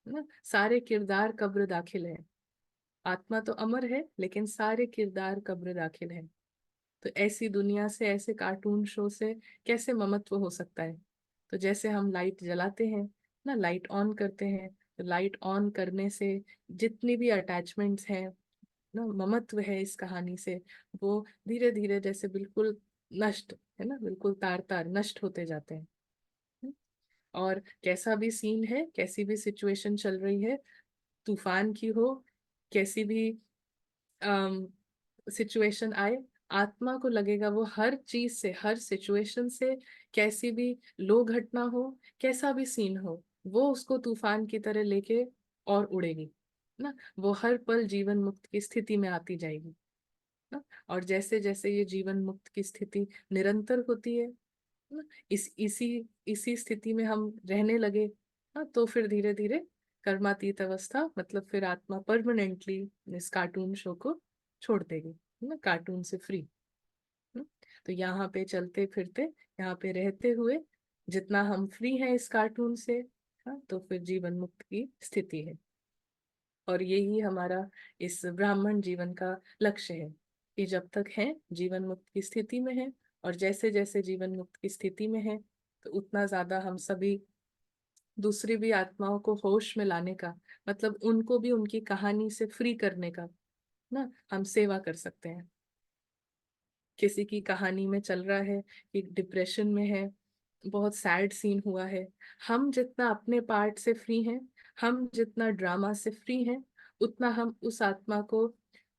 [SPEAKER 2] ना, सारे किरदार कब्र दाखिल है। आत्मा तो अमर है, लेकिन सारे किरदार कब्र दाखिल है। तो ऐसी दुनिया से, ऐसे कार्टून शो से कैसे ममत्व हो सकता है? तो जैसे हम लाइट जलाते हैं ना, लाइट ऑन करते हैं, तो लाइट ऑन करने से जितनी भी अटैचमेंट्स हैं ना, ममत्व है इस कहानी से, वो धीरे धीरे जैसे बिल्कुल नष्ट, है ना, बिल्कुल तार तार नष्ट होते जाते हैं। और कैसा भी सीन है, कैसी भी सिचुएशन चल रही है, तूफान की हो, कैसी भी सिचुएशन आए, आत्मा को लगेगा वो हर चीज से, हर सिचुएशन से, कैसी भी लो घटना हो, कैसा भी सीन हो, वो उसको तूफान की तरह लेके और उड़ेगी ना, वो हर पल जीवन मुक्त की स्थिति में आती जाएगी ना। और जैसे जैसे ये जीवन मुक्त की स्थिति निरंतर होती है ना, इसी इसी स्थिति में हम रहने लगे ना, तो फिर धीरे धीरे कर्मातीत अवस्था, मतलब फिर आत्मा परमानेंटली इस कार्टून शो को छोड़ देगी, है ना, कार्टून से फ्री। तो यहाँ पे चलते फिरते, यहाँ पे रहते हुए जितना हम फ्री हैं इस कार्टून से, हाँ, तो फिर जीवन मुक्त की स्थिति है। और यही हमारा इस ब्राह्मण जीवन का लक्ष्य है कि जब तक है जीवन मुक्त की स्थिति में है, और जैसे जैसे जीवन मुक्त की स्थिति में है, तो उतना ज्यादा हम सभी दूसरी भी आत्माओं को होश में लाने का, मतलब उनको भी उनकी कहानी से फ्री करने का ना, हम सेवा कर सकते हैं। किसी की कहानी में चल रहा है कि डिप्रेशन में है, बहुत सैड सीन हुआ है, हम जितना अपने पार्ट से फ्री हैं, हम जितना ड्रामा से फ्री हैं, उतना हम उस आत्मा को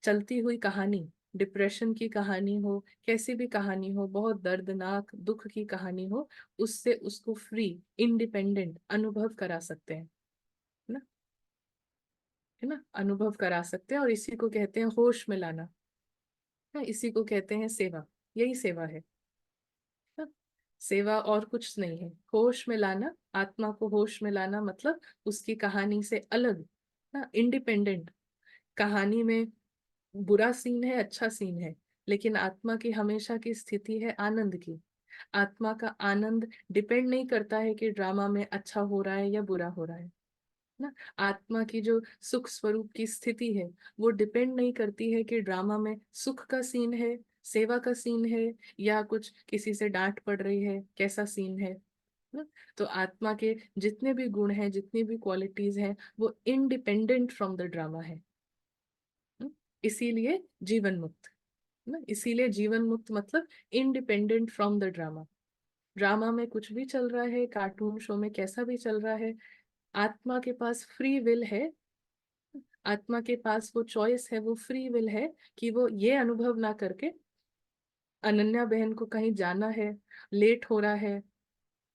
[SPEAKER 2] चलती हुई कहानी, डिप्रेशन की कहानी हो, कैसी भी कहानी हो, बहुत दर्दनाक दुख की कहानी हो, उससे उसको फ्री, इंडिपेंडेंट अनुभव करा सकते हैं ना, है ना, अनुभव करा सकते हैं। और इसी को कहते हैं होश में लाना ना, इसी को कहते हैं सेवा, यही सेवा है ना। सेवा और कुछ नहीं है। होश में लाना, आत्मा को होश में लाना मतलब उसकी कहानी से अलग ना, इंडिपेंडेंट। कहानी में बुरा सीन है, अच्छा सीन है, लेकिन आत्मा की हमेशा की स्थिति है आनंद की। आत्मा का आनंद डिपेंड नहीं करता है कि ड्रामा में अच्छा हो रहा है या बुरा हो रहा है ना। आत्मा की जो सुख स्वरूप की स्थिति है वो डिपेंड नहीं करती है कि ड्रामा में सुख का सीन है, सेवा का सीन है, या कुछ किसी से डांट पड़ रही है, कैसा सीन है ना। तो आत्मा के जितने भी गुण हैं, जितनी भी क्वालिटीज हैं, वो इंडिपेंडेंट फ्रॉम द ड्रामा है। न? इसीलिए जीवन मुक्त ना, इसीलिए जीवन मुक्त मतलब independent from the drama. Drama में कुछ भी चल रहा है, कार्टून शो में कैसा भी चल रहा है, आत्मा के पास फ्री विल है। आत्मा के पास वो चॉइस है, वो फ्री विल है कि वो ये अनुभव ना करके अनन्या बहन को कहीं जाना है, लेट हो रहा है,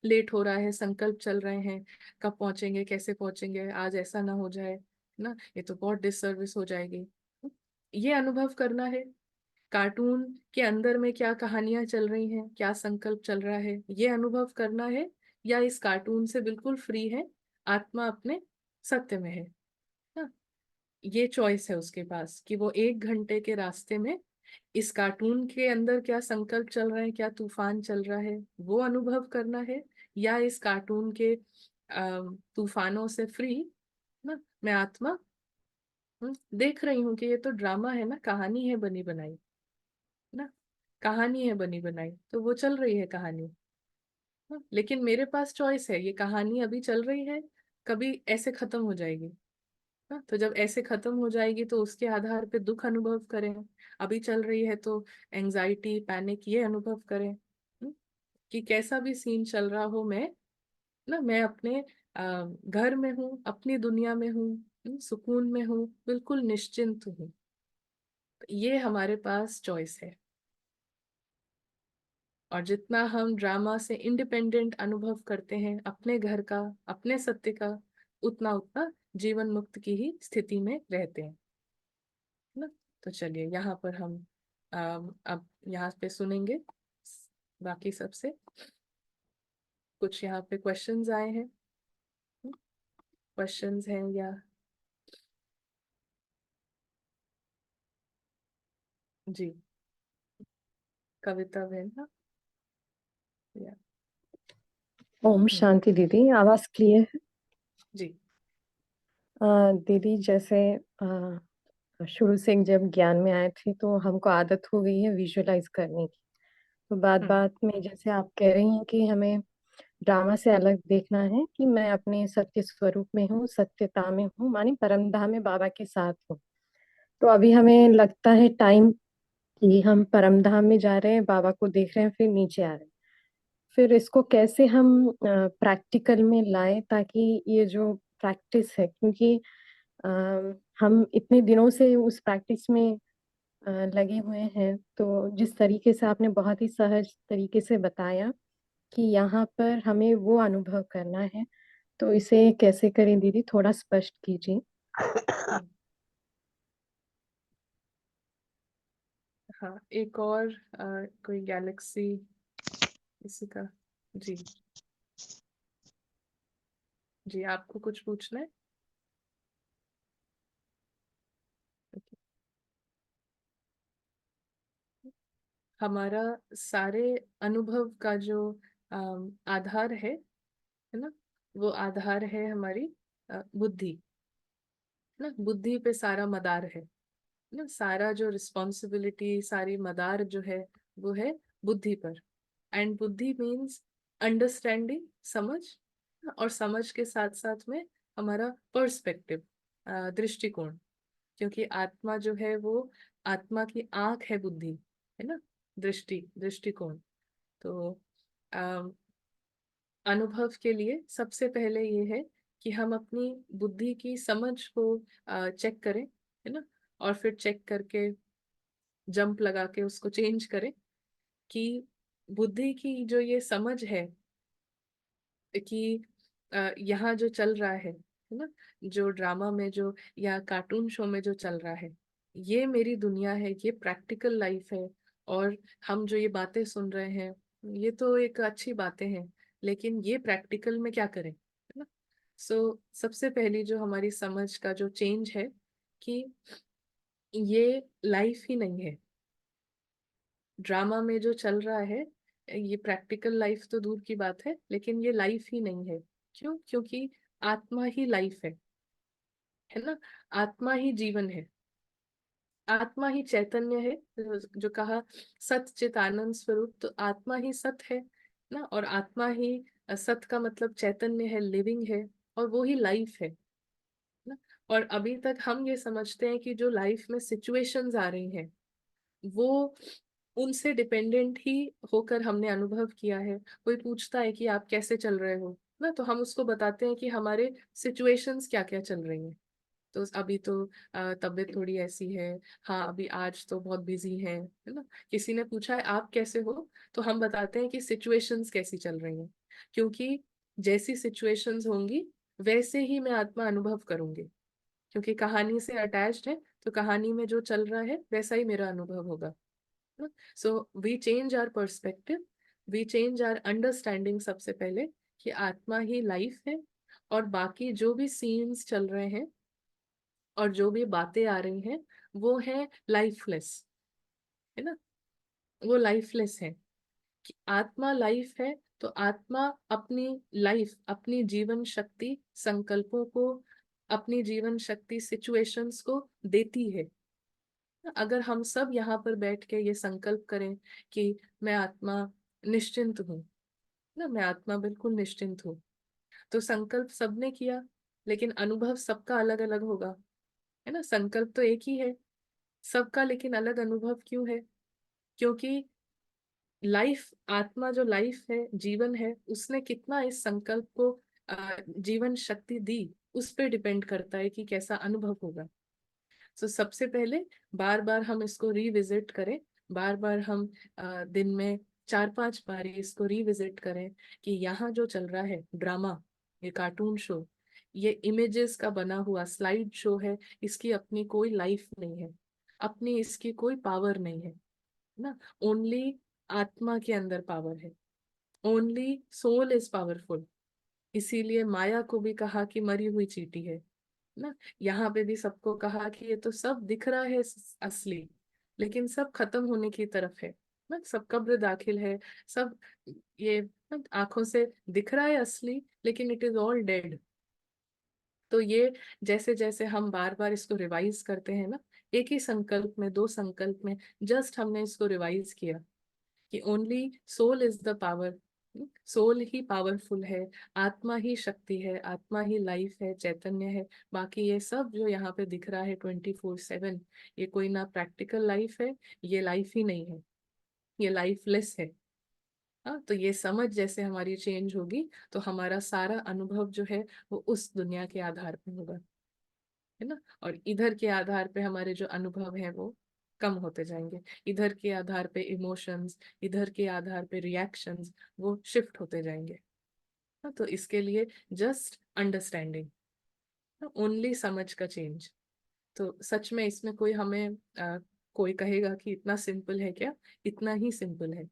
[SPEAKER 2] लेट हो रहा है, संकल्प चल रहे हैं, कब पहुंचेंगे, कैसे पहुंचेंगे, आज ऐसा ना हो जाए ना, ये तो बहुत डिससर्विस हो जाएगी, ये अनुभव करना है। कार्टून के अंदर में क्या कहानियां चल रही हैं, क्या संकल्प चल रहा है, ये अनुभव करना है, या इस कार्टून से बिल्कुल फ्री है, आत्मा अपने सत्य में है ना। ये चॉइस है उसके पास कि वो 1 घंटे के रास्ते में इस कार्टून के अंदर क्या संकल्प चल रहा है, क्या तूफान चल रहा है, वो अनुभव करना है, या इस कार्टून के तूफानों से फ्री ना, मैं आत्मा देख रही हूँ कि ये तो ड्रामा है ना, कहानी है बनी बनाई ना, कहानी है बनी बनाई, तो वो चल रही है कहानी ना, लेकिन मेरे पास चॉइस है, ये कहानी अभी चल रही है, कभी ऐसे खत्म हो जाएगी ना, तो जब ऐसे खत्म हो जाएगी तो उसके आधार पे दुख अनुभव करें। अभी चल रही है तो एंजाइटी पैनिक ये अनुभव करें, कि कैसा भी सीन चल रहा हो, मैं अपने घर में हूँ, अपनी दुनिया में हूँ, सुकून में हूँ, बिल्कुल निश्चिंत हूँ। ये हमारे पास चॉइस है। और जितना हम ड्रामा से इंडिपेंडेंट अनुभव करते हैं अपने घर का, अपने सत्य का, उतना उतना जीवन मुक्त की ही स्थिति में रहते हैं ना। तो चलिए यहाँ पर हम अब यहाँ पे सुनेंगे बाकी सबसे। कुछ यहाँ पे क्वेश्चंस आए हैं, क्वेश्चंस हैं या जी, कविता बहन ना, या
[SPEAKER 6] ओम शांति दीदी, आवाज क्लियर है?
[SPEAKER 2] जी।
[SPEAKER 6] दीदी जैसे शुरू से जब ज्ञान में आए थे तो हमको आदत हो गई है विजुअलाइज करने की। तो बात
[SPEAKER 2] हम्म
[SPEAKER 6] बात में जैसे आप कह रही हैं कि हमें ड्रामा से अलग देखना है कि मैं अपने सत्य स्वरूप में हूँ, सत्यता में हूँ, माने परमधाम में बाबा के साथ हूँ। तो अभी हमें लगता है टाइम कि हम परमधाम में जा रहे हैं, बाबा को देख रहे हैं, फिर नीचे आ रहे हैं। फिर इसको कैसे हम प्रैक्टिकल में लाएं ताकि ये जो प्रैक्टिस है, क्योंकि अ, हम इतने दिनों से उस प्रैक्टिस में लगे हुए हैं, तो जिस तरीके से आपने बहुत ही सहज तरीके से बताया कि यहाँ पर हमें वो अनुभव करना है, तो इसे कैसे करें दीदी, थोड़ा स्पष्ट कीजिए।
[SPEAKER 2] हम्म। हाँ, एक और कोई गैलेक्सी किसी का, जी जी, आपको कुछ पूछना है? हमारा सारे अनुभव का जो आधार है ना, वो आधार है हमारी बुद्धि ना। बुद्धि पे सारा मदार है ना, सारा जो रिस्पॉन्सिबिलिटी, सारी मदार जो है वो है बुद्धि पर। एंड बुद्धि मीन्स अंडरस्टैंडिंग, समझ, और समझ के साथ साथ में हमारा पर्सपेक्टिव, दृष्टिकोण। क्योंकि आत्मा जो है वो, आत्मा की आंख है बुद्धि, है ना, दृष्टिकोण। तो अम, अनुभव के लिए सबसे पहले ये है कि हम अपनी बुद्धि की समझ को चेक करें, है ना, और फिर चेक करके जंप लगा के उसको चेंज करें कि बुद्धि की जो ये समझ है कि यहाँ जो चल रहा है ना, जो ड्रामा में जो या कार्टून शो में जो चल रहा है, ये मेरी दुनिया है, ये प्रैक्टिकल लाइफ है, और हम जो ये बातें सुन रहे हैं ये तो एक अच्छी बातें हैं, लेकिन ये प्रैक्टिकल में क्या करें, है ना? सबसे पहली जो हमारी समझ का जो चेंज है कि ये लाइफ ही नहीं है। ड्रामा में जो चल रहा है, ये प्रैक्टिकल लाइफ तो दूर की बात है, लेकिन ये लाइफ ही नहीं है। क्यों? क्योंकि आत्मा ही लाइफ है ना? आत्मा ही जीवन है, आत्मा ही चैतन्य है। जो कहा सत चित आनंद स्वरूप, तो आत्मा ही सत है ना, और आत्मा ही सत का मतलब चैतन्य है, लिविंग है, और वो ही लाइफ है ना। और अभी तक हम ये समझते हैं कि जो लाइफ में सिचुएशंस आ रही हैं, वो उनसे डिपेंडेंट ही होकर हमने अनुभव किया है। कोई पूछता है कि आप कैसे चल रहे हो ना, तो हम उसको बताते हैं कि हमारे सिचुएशंस क्या क्या चल रही हैं। तो अभी तो तबीयत थोड़ी ऐसी है, हाँ अभी आज तो बहुत बिजी है ना। किसी ने पूछा है आप कैसे हो, तो हम बताते हैं कि सिचुएशंस कैसी चल रही हैं, क्योंकि जैसी सिचुएशंस होंगी वैसे ही मैं आत्मा अनुभव करूंगी। क्योंकि कहानी से अटैच्ड है, तो कहानी में जो चल रहा है वैसा ही मेरा अनुभव होगा। So we change our perspective, we change our understanding सबसे पहले, कि आत्मा ही लाइफ है, और बाकी जो भी सीन्स चल रहे हैं और जो भी बातें आ रही हैं वो है लाइफलेस, है ना। वो लाइफलेस है। कि आत्मा लाइफ है, तो आत्मा अपनी लाइफ, अपनी जीवन शक्ति संकल्पों को, अपनी जीवन शक्ति सिचुएशंस को देती है। अगर हम सब यहाँ पर बैठ के ये संकल्प करें कि मैं आत्मा निश्चिंत हूँ ना, मैं आत्मा बिल्कुल निश्चिंत हूँ, तो संकल्प सबने किया, लेकिन अनुभव सबका अलग अलग होगा, है ना। संकल्प तो एक ही है सबका, लेकिन अलग अनुभव क्यों है? क्योंकि लाइफ, आत्मा जो लाइफ है, जीवन है, उसने कितना इस संकल्प को जीवन शक्ति दी, उस पर डिपेंड करता है कि कैसा अनुभव होगा। सबसे पहले बार बार हम इसको रिविजिट करें, बार बार हम दिन में 4-5 बार इसको रिविजिट करें कि यहाँ जो चल रहा है ड्रामा, ये कार्टून शो, ये इमेजेस का बना हुआ स्लाइड शो है, इसकी अपनी कोई लाइफ नहीं है, अपनी इसकी कोई पावर नहीं है ना। ओनली आत्मा के अंदर पावर है, ओनली सोल इज पावरफुल। इसीलिए माया को भी कहा कि मरी हुई चींटी है ना। यहाँ पे भी सबको कहा कि ये तो सब दिख रहा है असली, लेकिन सब खत्म होने की तरफ है ना, सब कब्र दाखिल है, सब ये ना, आंखों से दिख रहा है असली, लेकिन इट इज ऑल डेड। तो ये जैसे जैसे हम बार बार इसको रिवाइज करते हैं ना, एक ही संकल्प में, 2 संकल्प में जस्ट हमने इसको रिवाइज किया कि only soul is the power, soul ही पावरफुल है, आत्मा ही शक्ति है, आत्मा ही लाइफ है, चैतन्य है। बाकी ये सब जो यहाँ पे दिख रहा है 24/7, ये कोई ना प्रैक्टिकल लाइफ है, ये लाइफ ही नहीं है, ये लाइफलेस है। हाँ, तो ये समझ जैसे हमारी चेंज होगी, तो हमारा सारा अनुभव जो है वो उस दुनिया के आधार पे होगा, है ना। और इधर के आधार पे हमारे जो अनुभव है वो कम होते जाएंगे, इधर के आधार पे इमोशंस, इधर के आधार पे रिएक्शंस, वो शिफ्ट होते जाएंगे। हाँ, तो इसके लिए जस्ट अंडरस्टैंडिंग, ओनली समझ का चेंज। तो सच में इसमें कोई हमें कोई कहेगा कि इतना सिंपल है क्या? इतना ही सिंपल है,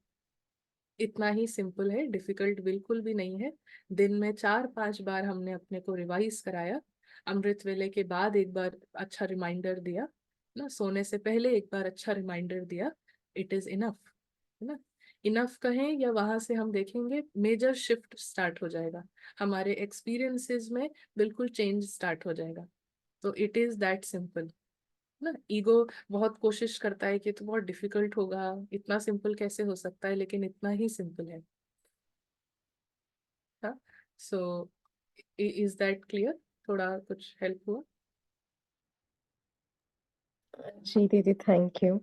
[SPEAKER 2] इतना ही सिंपल है, डिफिकल्ट बिल्कुल भी नहीं है। दिन में 4-5 बार हमने अपने को रिवाइज कराया, अमृत वेले के बाद एक बार अच्छा रिमाइंडर दिया ना, सोने से पहले एक बार अच्छा रिमाइंडर दिया, इट इज इनफ, है ना। इनफ कहें या वहां से हम देखेंगे मेजर शिफ्ट स्टार्ट हो जाएगा, हमारे एक्सपीरियंसेस में बिल्कुल चेंज स्टार्ट हो जाएगा। तो इट इज दैट सिंपल ना। ईगो बहुत कोशिश करता है कि तो बहुत डिफिकल्ट होगा, इतना सिंपल कैसे हो सकता है, लेकिन इतना ही सिंपल है। हाँ, सो इज दैट क्लियर? थोड़ा कुछ हेल्प हुआ?
[SPEAKER 6] जी दीदी, थैंक यू।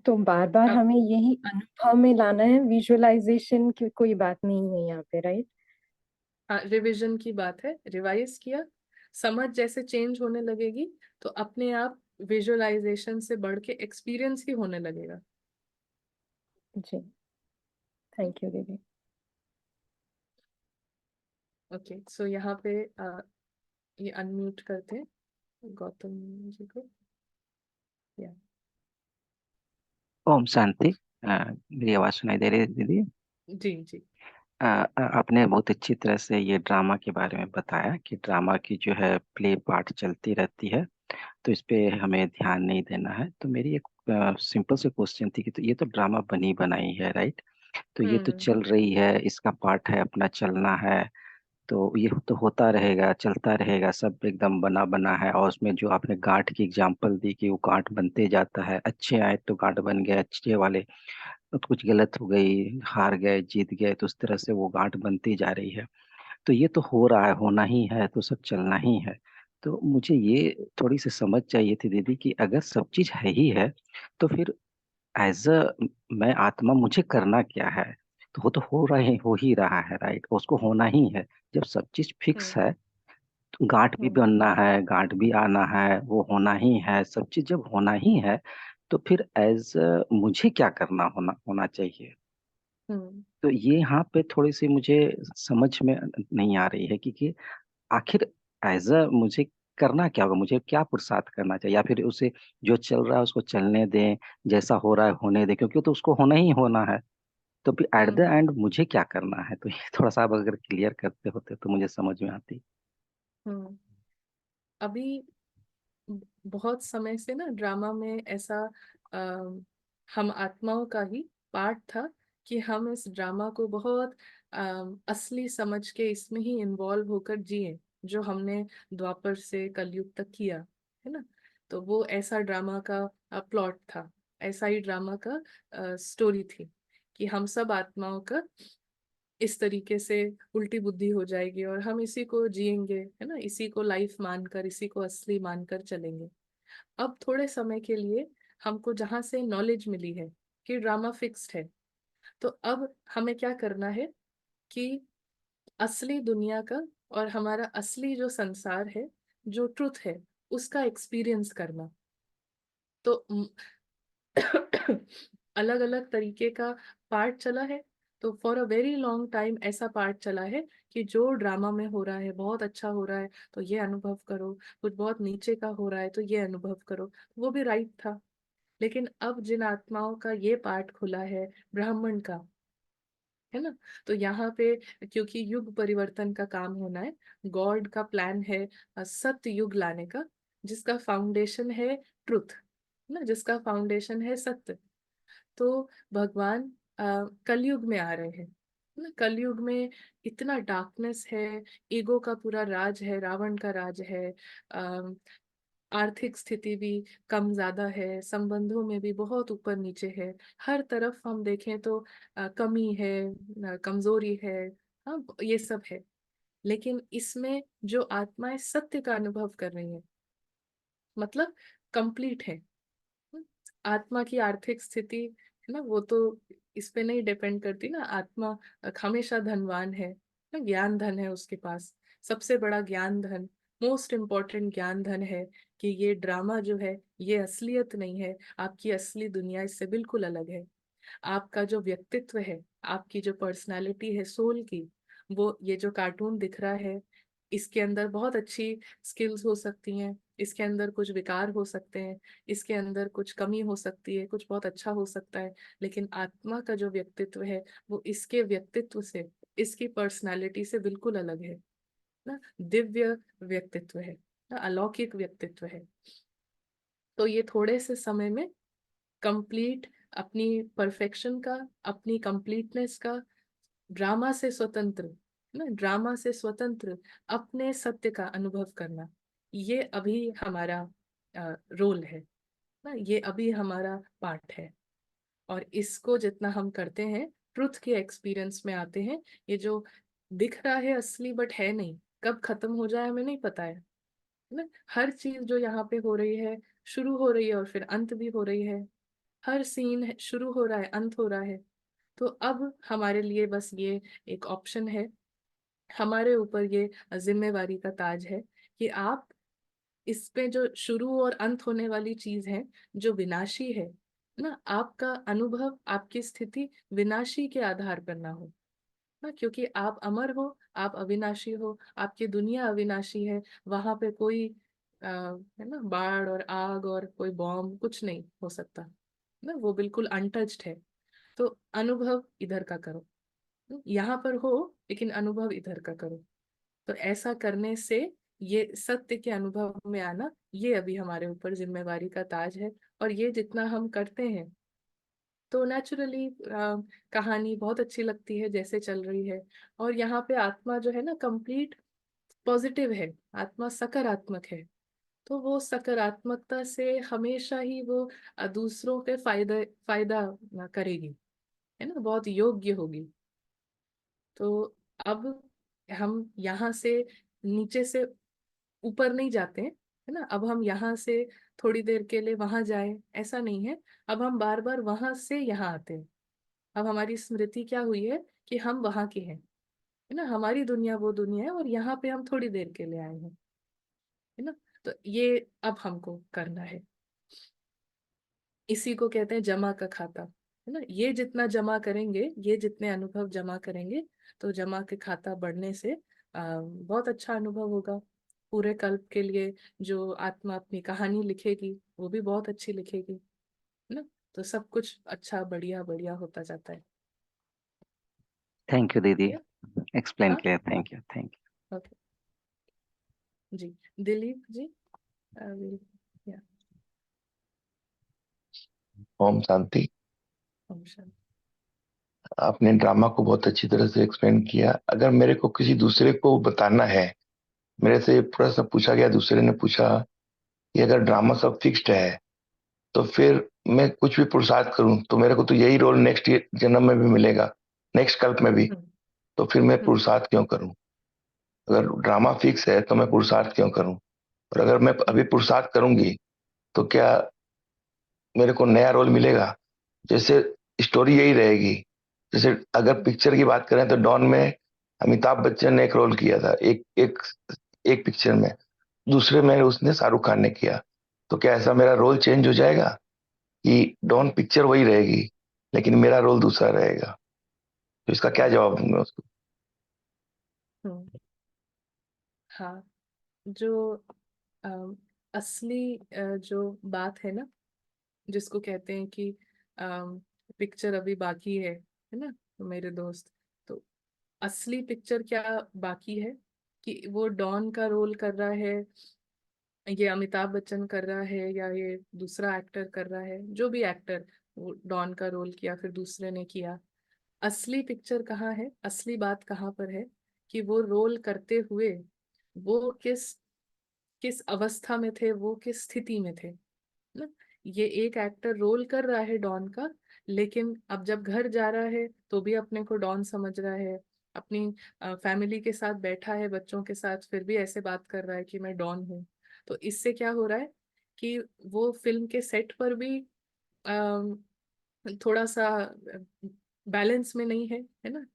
[SPEAKER 6] तो बार बार
[SPEAKER 2] अब
[SPEAKER 6] हमें यही अनुभव में लाना है, विजुअलाइजेशन की कोई बात नहीं है यहाँ पे, राइट?
[SPEAKER 2] हाँ, रिविजन की बात है, रिवाइज किया, समझ जैसे चेंज होने लगेगी, तो अपने आप विजुअलाइजेशन से बढ़ के एक्सपीरियंस ही होने लगेगा।
[SPEAKER 6] जी, थैंक यू दीदी।
[SPEAKER 2] ओके, सो यहाँ पे ये अनम्यूट करते हैं गौतम जी को। या
[SPEAKER 7] ओम शांति। मेरी आवाज सुनाई दे रही है दीदी?
[SPEAKER 2] जी जी।
[SPEAKER 7] आपने बहुत अच्छी तरह से ये ड्रामा के बारे में बताया कि ड्रामा की जो है प्ले पार्ट चलती रहती है, तो इस पे हमें ध्यान नहीं देना है। तो मेरी एक सिंपल सी क्वेश्चन थी कि तो ये तो ड्रामा बनी बनाई है, राइट? तो ये तो
[SPEAKER 2] हम्म
[SPEAKER 7] चल रही है, इसका पार्ट है, अपना चलना है, तो ये तो होता रहेगा, चलता रहेगा, सब एकदम बना बना है। और उसमें जो आपने गांठ की एग्जांपल दी कि वो गांठ बनते जाता है, अच्छे आए तो गांठ बन गए, अच्छे वाले तो कुछ गलत हो गई, हार गए, जीत गए, तो उस तरह से वो गांठ बनती जा रही है। तो ये तो हो रहा है, होना ही है, तो सब चलना ही है। तो मुझे ये थोड़ी सी समझ चाहिए थी दीदी कि अगर सब चीज है ही है, तो फिर एज अ मैं आत्मा मुझे करना क्या है? तो वो तो हो ही रहा है, राइट? उसको होना ही है। जब सब चीज फिक्स
[SPEAKER 2] हम्म
[SPEAKER 7] है, तो गांठ भी
[SPEAKER 2] हम्म
[SPEAKER 7] बनना है, गांठ भी आना है, वो होना ही है, सब चीज जब होना ही है, तो फिर एज मुझे क्या करना होना होना चाहिए?
[SPEAKER 2] हम्म
[SPEAKER 7] तो ये यहाँ पे थोड़ी सी मुझे समझ में नहीं आ रही है कि आखिर एज अ मुझे करना क्या होगा, मुझे क्या पुरुषार्थ करना चाहिए, या फिर उसे जो चल रहा है उसको चलने दें, जैसा हो रहा है होने दें, क्योंकि तो उसको होना ही होना है। तो फिर एट द
[SPEAKER 2] हम्म
[SPEAKER 7] एंड मुझे क्या करना है? तो ये थोड़ा सा आप अगर क्लियर करते होते तो मुझे समझ में आती।
[SPEAKER 2] हम्म। अभी बहुत समय से ना ड्रामा में ऐसा हम आत्माओं का ही पार्ट था कि हम इस ड्रामा को बहुत असली समझ के इसमें ही इन्वॉल्व होकर जिए, जो हमने द्वापर से कलयुग तक किया है ना। तो वो ऐसा ड्रामा का प्लॉट था, ऐसा ही ड्रामा का स्टोरी थी कि हम सब आत्माओं का इस तरीके से उल्टी बुद्धि हो जाएगी और हम इसी को जिएंगे, है ना, इसी को लाइफ मानकर, इसी को असली मानकर चलेंगे। अब थोड़े समय के लिए हमको जहां से नॉलेज मिली है कि ड्रामा फिक्स्ड है, तो अब हमें क्या करना है कि असली दुनिया का और हमारा असली जो संसार है, जो ट्रुथ है, उसका एक्सपीरियंस करना। तो अलग अलग तरीके का पार्ट चला है। तो for a very long time ऐसा पार्ट चला है कि जो ड्रामा में हो रहा है बहुत अच्छा हो रहा है तो ये अनुभव करो, कुछ बहुत नीचे का हो रहा है तो ये अनुभव करो। वो भी राइट था। लेकिन अब जिन आत्माओं का ये पार्ट खुला है, ब्राह्मण का, है ना, तो यहाँ पे क्योंकि युग परिवर्तन का काम होना है, गॉड का प्लान है सत्य युग लाने का, जिसका फाउंडेशन है ट्रुथ, ना, जिसका फाउंडेशन है सत्य। तो भगवान कलयुग में आ रहे हैं ना। कलयुग में इतना डार्कनेस है, ईगो का पूरा राज है, रावण का राज है, आर्थिक स्थिति भी कम ज्यादा है, संबंधों में भी बहुत ऊपर नीचे है, हर तरफ हम देखें तो कमी है, कमजोरी है, हाँ ये सब है। लेकिन इसमें जो आत्माएं सत्य का अनुभव कर रही हैं, मतलब कंप्लीट है। आत्मा की आर्थिक स्थिति, है ना, वो तो इस पे नहीं डिपेंड करती ना। आत्मा हमेशा धनवान है ना, ज्ञान धन है उसके पास, सबसे बड़ा ज्ञान धन, मोस्ट इम्पोर्टेंट ज्ञान धन है कि ये ड्रामा जो है ये असलियत नहीं है, आपकी असली दुनिया इससे बिल्कुल अलग है। आपका जो व्यक्तित्व है, आपकी जो पर्सनालिटी है सोल की, वो ये जो कार्टून दिख रहा है, इसके अंदर बहुत अच्छी स्किल्स हो सकती हैं, इसके अंदर कुछ विकार हो सकते हैं, इसके अंदर कुछ कमी हो सकती है, कुछ बहुत अच्छा हो सकता है। लेकिन आत्मा का जो व्यक्तित्व है वो इसके व्यक्तित्व से, इसकी पर्सनालिटी से बिल्कुल अलग है ना, दिव्य व्यक्तित्व है ना, अलौकिक व्यक्तित्व है। तो ये थोड़े से समय में कंप्लीट, अपनी परफेक्शन का, अपनी कंप्लीटनेस का, ड्रामा से स्वतंत्र, ना, ड्रामा से स्वतंत्र अपने सत्य का अनुभव करना, ये अभी हमारा रोल है ना, ये अभी हमारा पार्ट है। और इसको जितना हम करते हैं, ट्रुथ के एक्सपीरियंस में आते हैं। ये जो दिख रहा है असली बट है नहीं, कब खत्म हो जाए हमें नहीं पता है ना। हर चीज जो यहाँ पे हो रही है, शुरू हो रही है और फिर अंत भी हो रही है। हर सीन शुरू हो रहा है, अंत हो रहा है। तो अब हमारे लिए बस ये एक ऑप्शन है, हमारे ऊपर ये जिम्मेवारी का ताज है कि आप इसमें जो शुरू और अंत होने वाली चीज है, जो विनाशी है ना, आपका अनुभव, आपकी स्थिति विनाशी के आधार पर ना हो ना, क्योंकि आप अमर हो, आप अविनाशी हो, आपकी दुनिया अविनाशी है। वहां पे कोई है ना, बाढ़ और आग और कोई बॉम्ब कुछ नहीं हो सकता ना, वो बिल्कुल अनटच्ड है। तो अनुभव इधर का करो, यहाँ पर हो लेकिन अनुभव इधर का करो। तो ऐसा करने से ये सत्य के अनुभव में आना, ये अभी हमारे ऊपर जिम्मेवारी का ताज है। और ये जितना हम करते हैं तो नेचुरली कहानी बहुत अच्छी लगती है जैसे चल रही है। और यहाँ पे आत्मा जो है ना कंप्लीट पॉजिटिव है, आत्मा सकारात्मक है। तो वो सकारात्मकता से हमेशा ही वो दूसरों के फायदा फायदा करेगी, है ना, बहुत योग्य होगी। तो अब हम यहाँ से नीचे से ऊपर नहीं जाते हैं, है ना, अब हम यहाँ से थोड़ी देर के लिए वहां जाए ऐसा नहीं है। अब हम बार बार वहां से यहाँ आते हैं। अब हमारी स्मृति क्या हुई है कि हम वहां के हैं, है ना, हमारी दुनिया वो दुनिया है और यहाँ पे हम थोड़ी देर के लिए आए हैं, है ना। तो ये अब हमको करना है, इसी को कहते हैं जमा का खाता, है ना। ये जितना जमा करेंगे, ये जितने अनुभव जमा करेंगे, तो जमा के खाता बढ़ने से बहुत अच्छा अनुभव होगा पूरे कल्प के लिए। जो आत्मा अपनी कहानी लिखेगी वो भी बहुत अच्छी लिखेगी, है ना। तो सब कुछ अच्छा बढ़िया बढ़िया होता जाता है।
[SPEAKER 7] थैंक यू दीदी,
[SPEAKER 2] Yeah?
[SPEAKER 7] एक्सप्लेन
[SPEAKER 2] हाँ,
[SPEAKER 7] किया, thank you thank you.
[SPEAKER 2] Okay जी। दिलीप जी, will- yeah,
[SPEAKER 3] ओम शांति।
[SPEAKER 2] ओम शांति।
[SPEAKER 3] आपने ड्रामा को बहुत अच्छी तरह से एक्सप्लेन किया। अगर मेरे को किसी दूसरे को बताना है, मेरे से प्रश्न पूछा गया, दूसरे ने पूछा कि अगर ड्रामा सब फिक्स्ड है तो फिर मैं कुछ भी पुरुषार्थ करूं तो मेरे को तो यही रोल नेक्स्ट जन्म में भी मिलेगा, नेक्स्ट कल्प में भी,
[SPEAKER 2] हम्म
[SPEAKER 3] तो फिर मैं
[SPEAKER 2] हम्म
[SPEAKER 3] पुरुषार्थ क्यों करूं? अगर ड्रामा फिक्स है तो मैं पुरुषार्थ क्यों करूं? और अगर मैं अभी पुरुषार्थ करूंगी तो क्या मेरे को नया रोल मिलेगा? जैसे स्टोरी यही रहेगी। जैसे अगर पिक्चर की बात करें तो डॉन में अमिताभ बच्चन ने एक रोल किया था, एक एक एक पिक्चर में, दूसरे में उसने शाहरुख खान ने किया। तो क्या ऐसा मेरा रोल चेंज हो जाएगा कि डॉन पिक्चर वही रहेगी लेकिन मेरा रोल दूसरा रहेगा? तो इसका क्या जवाब दूंगा उसको?
[SPEAKER 2] हम्म। हाँ, जो अम, असली जो बात है ना, जिसको कहते हैं कि पिक्चर अभी बाकी है ना मेरे दोस्त। तो असली पिक्चर क्या बाकी है कि वो डॉन का रोल कर रहा है, ये अमिताभ बच्चन कर रहा है, या ये दूसरा एक्टर कर रहा है, जो भी एक्टर वो डॉन का रोल किया फिर दूसरे ने किया। असली पिक्चर कहाँ है, असली बात कहाँ पर है कि वो रोल करते हुए वो किस किस अवस्था में थे, वो किस स्थिति में थे ना। ये एक एक्टर रोल कर रहा है डॉन का, लेकिन अब जब घर जा रहा है तो भी अपने को डॉन समझ रहा है। अपनी फैमिली के साथ बैठा है बच्चों के साथ, फिर भी ऐसे बात कर रहा है कि मैं डॉन हूँ। तो इससे क्या हो रहा है कि वो फिल्म के सेट पर भी थोड़ा सा बैलेंस में नहीं है ना।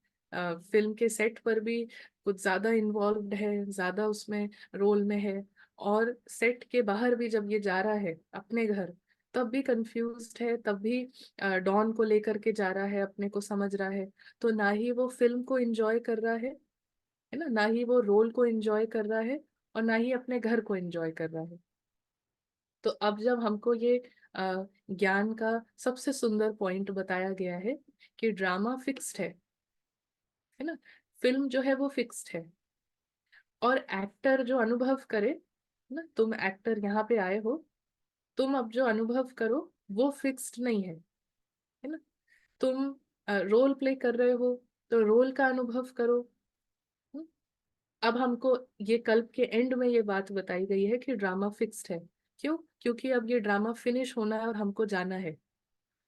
[SPEAKER 2] फिल्म के सेट पर भी कुछ ज्यादा इन्वॉल्व्ड है, ज्यादा उसमें रोल में है। और सेट के बाहर भी जब ये जा रहा है अपने घर, तब भी कंफ्यूज्ड है, तब भी डॉन को लेकर के जा रहा है, अपने को समझ रहा है। तो ना ही वो फिल्म को एंजॉय कर रहा है ना, ना ही वो रोल को एंजॉय कर रहा है, और ना ही अपने घर को एंजॉय कर रहा है। तो अब जब हमको ये ज्ञान का सबसे सुंदर पॉइंट बताया गया है कि ड्रामा फिक्स्ड है ना, फिल्म जो है वो फिक्स्ड है, और एक्टर जो अनुभव करे ना, तुम एक्टर यहाँ पे आए हो, तुम अब जो अनुभव करो वो फिक्स्ड नहीं है ना। तुम रोल प्ले कर रहे हो तो रोल का अनुभव करो। हम्म? अब हमको ये कल्प के एंड में ये बात बताई गई है कि ड्रामा फिक्स्ड है। क्यों? क्योंकि अब ये ड्रामा फिनिश होना है और हमको जाना है।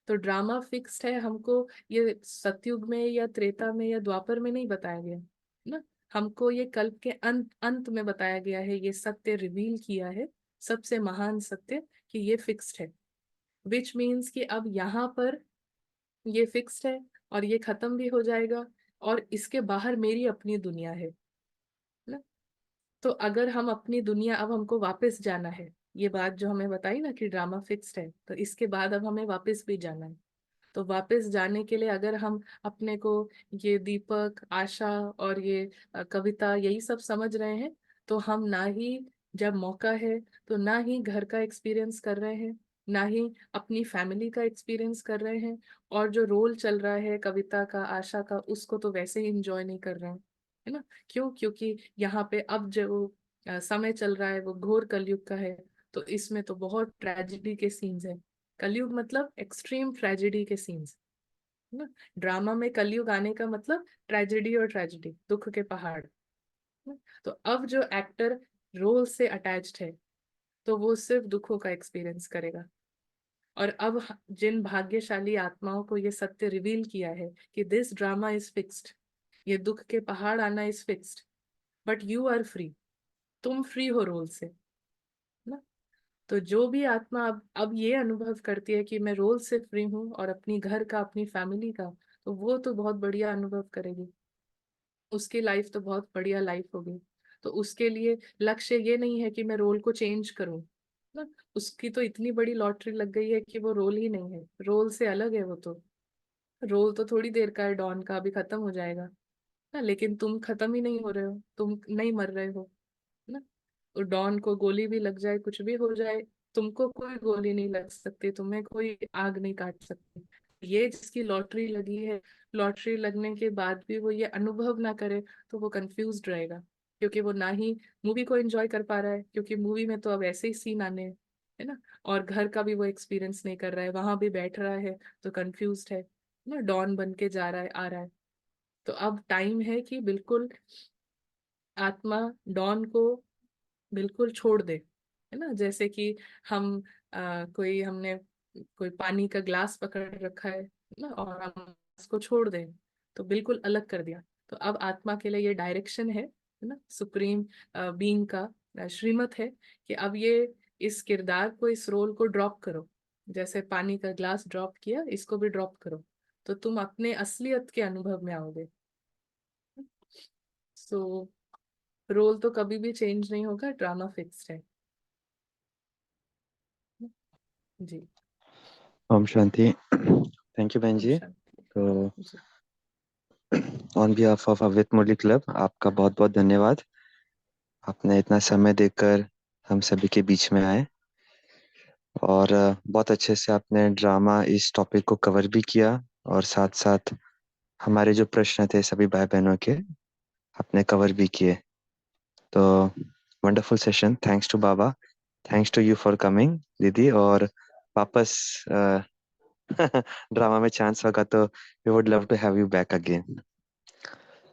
[SPEAKER 2] तो ड्रामा फिक्स्ड है हमको, ये सतयुग में या त्रेता में या द्वापर में नहीं बताया गया ना। हमको ये कल्प के अंत अंत में बताया गया है, ये सत्य रिवील किया है, सबसे महान सत्य, कि ये फिक्स्ड है। विच मीन्स कि अब यहाँ पर ये फिक्स्ड है और ये खत्म भी हो जाएगा, और इसके बाहर मेरी अपनी दुनिया है ना। तो अगर हम अपनी दुनिया, अब हमको वापस जाना है, ये बात जो हमें बताई ना कि ड्रामा फिक्स्ड है, तो इसके बाद अब हमें वापस भी जाना है। तो वापस जाने के लिए अगर हम अपने को ये दीपक, आशा और ये कविता यही सब समझ रहे हैं, तो हम ना ही जब मौका है तो ना ही घर का एक्सपीरियंस कर रहे हैं, ना ही अपनी फैमिली का एक्सपीरियंस कर रहे हैं, और जो रोल चल रहा है कविता का, आशा का, उसको तो वैसे ही इंजॉय नहीं कर रहे हैं, है ना। क्यों? क्योंकि यहाँ पे अब जो समय चल रहा है वो घोर कलयुग का है, तो इसमें तो बहुत ट्रेजेडी के सीन्स है। कलयुग मतलब एक्सट्रीम ट्रेजेडी के सीन्स, है ना। ड्रामा में कलयुग आने का मतलब ट्रेजेडी, और ट्रेजेडी दुख के पहाड़, है ना? तो अब जो एक्टर रोल से अटैच्ड है तो वो सिर्फ दुखों का एक्सपीरियंस करेगा। और अब जिन भाग्यशाली आत्माओं को ये सत्य रिवील किया है कि दिस ड्रामा इज फिक्स्ड, ये दुख के पहाड़ आना is fixed, but you are free, तुम फ्री हो रोल से, ना। तो जो भी आत्मा अब ये अनुभव करती है कि मैं रोल से फ्री हूँ और अपनी घर का, अपनी फैमिली का, तो वो तो बहुत बढ़िया अनुभव करेगी, उसकी लाइफ तो बहुत बढ़िया लाइफ होगी। तो उसके लिए लक्ष्य ये नहीं है कि मैं रोल को चेंज करूं, ना। उसकी तो इतनी बड़ी लॉटरी लग गई है कि वो रोल ही नहीं है, रोल से अलग है वो तो। रोल तो थोड़ी देर का है, डॉन का अभी खत्म हो जाएगा, ना। लेकिन तुम खत्म ही नहीं हो रहे हो, तुम नहीं मर रहे हो, ना। और डॉन को गोली भी लग जाए, कुछ भी हो जाए, तुमको कोई गोली नहीं लग सकती, तुम्हें कोई आग नहीं काट सकती। ये जिसकी लॉटरी लगी है, लॉटरी लगने के बाद भी वो ये अनुभव ना करे, तो वो कंफ्यूज्ड रहेगा, क्योंकि वो ना ही मूवी को एंजॉय कर पा रहा है, क्योंकि मूवी में तो अब ऐसे ही सीन आने हैं, है ना। और घर का भी वो एक्सपीरियंस नहीं कर रहा है, वहां भी बैठ रहा है तो कंफ्यूज्ड है, ना। डॉन बन के जा रहा है, आ रहा है। तो अब टाइम है कि बिल्कुल आत्मा डॉन को बिल्कुल छोड़ दे, है ना। जैसे कि हम कोई हमने कोई पानी का ग्लास पकड़ रखा है ना, और हम उसको छोड़ दें तो बिल्कुल अलग कर दिया। तो अब आत्मा के लिए ये डायरेक्शन है ना, सुप्रीम बीइंग का श्रीमत है कि अब ये इस किरदार को, इस रोल को ड्रॉप करो, जैसे पानी का ग्लास ड्रॉप किया, इसको भी ड्रॉप करो, तो तुम अपने असलियत के अनुभव में आओगे। सो रोल तो कभी भी चेंज नहीं होगा, ड्रामा फिक्स्ड है जी।
[SPEAKER 8] ओम शांति। थैंक यू बहन
[SPEAKER 2] ओम
[SPEAKER 8] जी।
[SPEAKER 2] शांति
[SPEAKER 8] तो
[SPEAKER 2] जी।
[SPEAKER 8] ऑन बिहाफ ऑफ अव्यक्त मुरली क्लब, आपका बहुत बहुत धन्यवाद। आपने इतना समय देकर हम सभी के बीच में आए, और बहुत अच्छे से आपने ड्रामा इस टॉपिक को कवर भी किया, और साथ साथ हमारे जो प्रश्न थे सभी भाई बहनों के आपने कवर भी किए। तो wonderful session. Thanks to Baba, thanks to you for coming दीदी। और वापस ड्रामा में चांस होगा तो we would love to have you back again.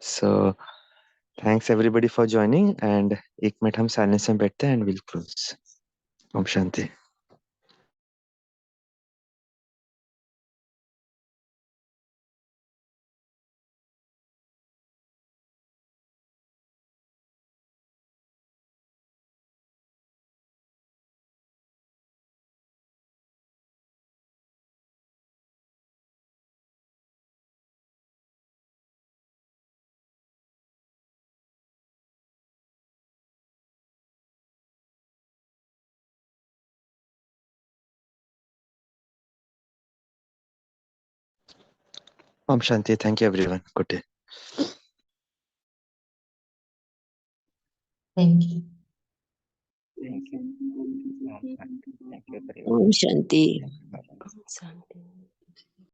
[SPEAKER 8] So thanks everybody for joining, and 1 minute हम साइलेंस में बैठते हैं एंड विल क्लोज। ओम शांति। ओम शांति। Thank you everyone. Good day.
[SPEAKER 9] Thank you.
[SPEAKER 7] Thank you. Thank you
[SPEAKER 9] ओम शांति।
[SPEAKER 7] बाबा।
[SPEAKER 9] शांति।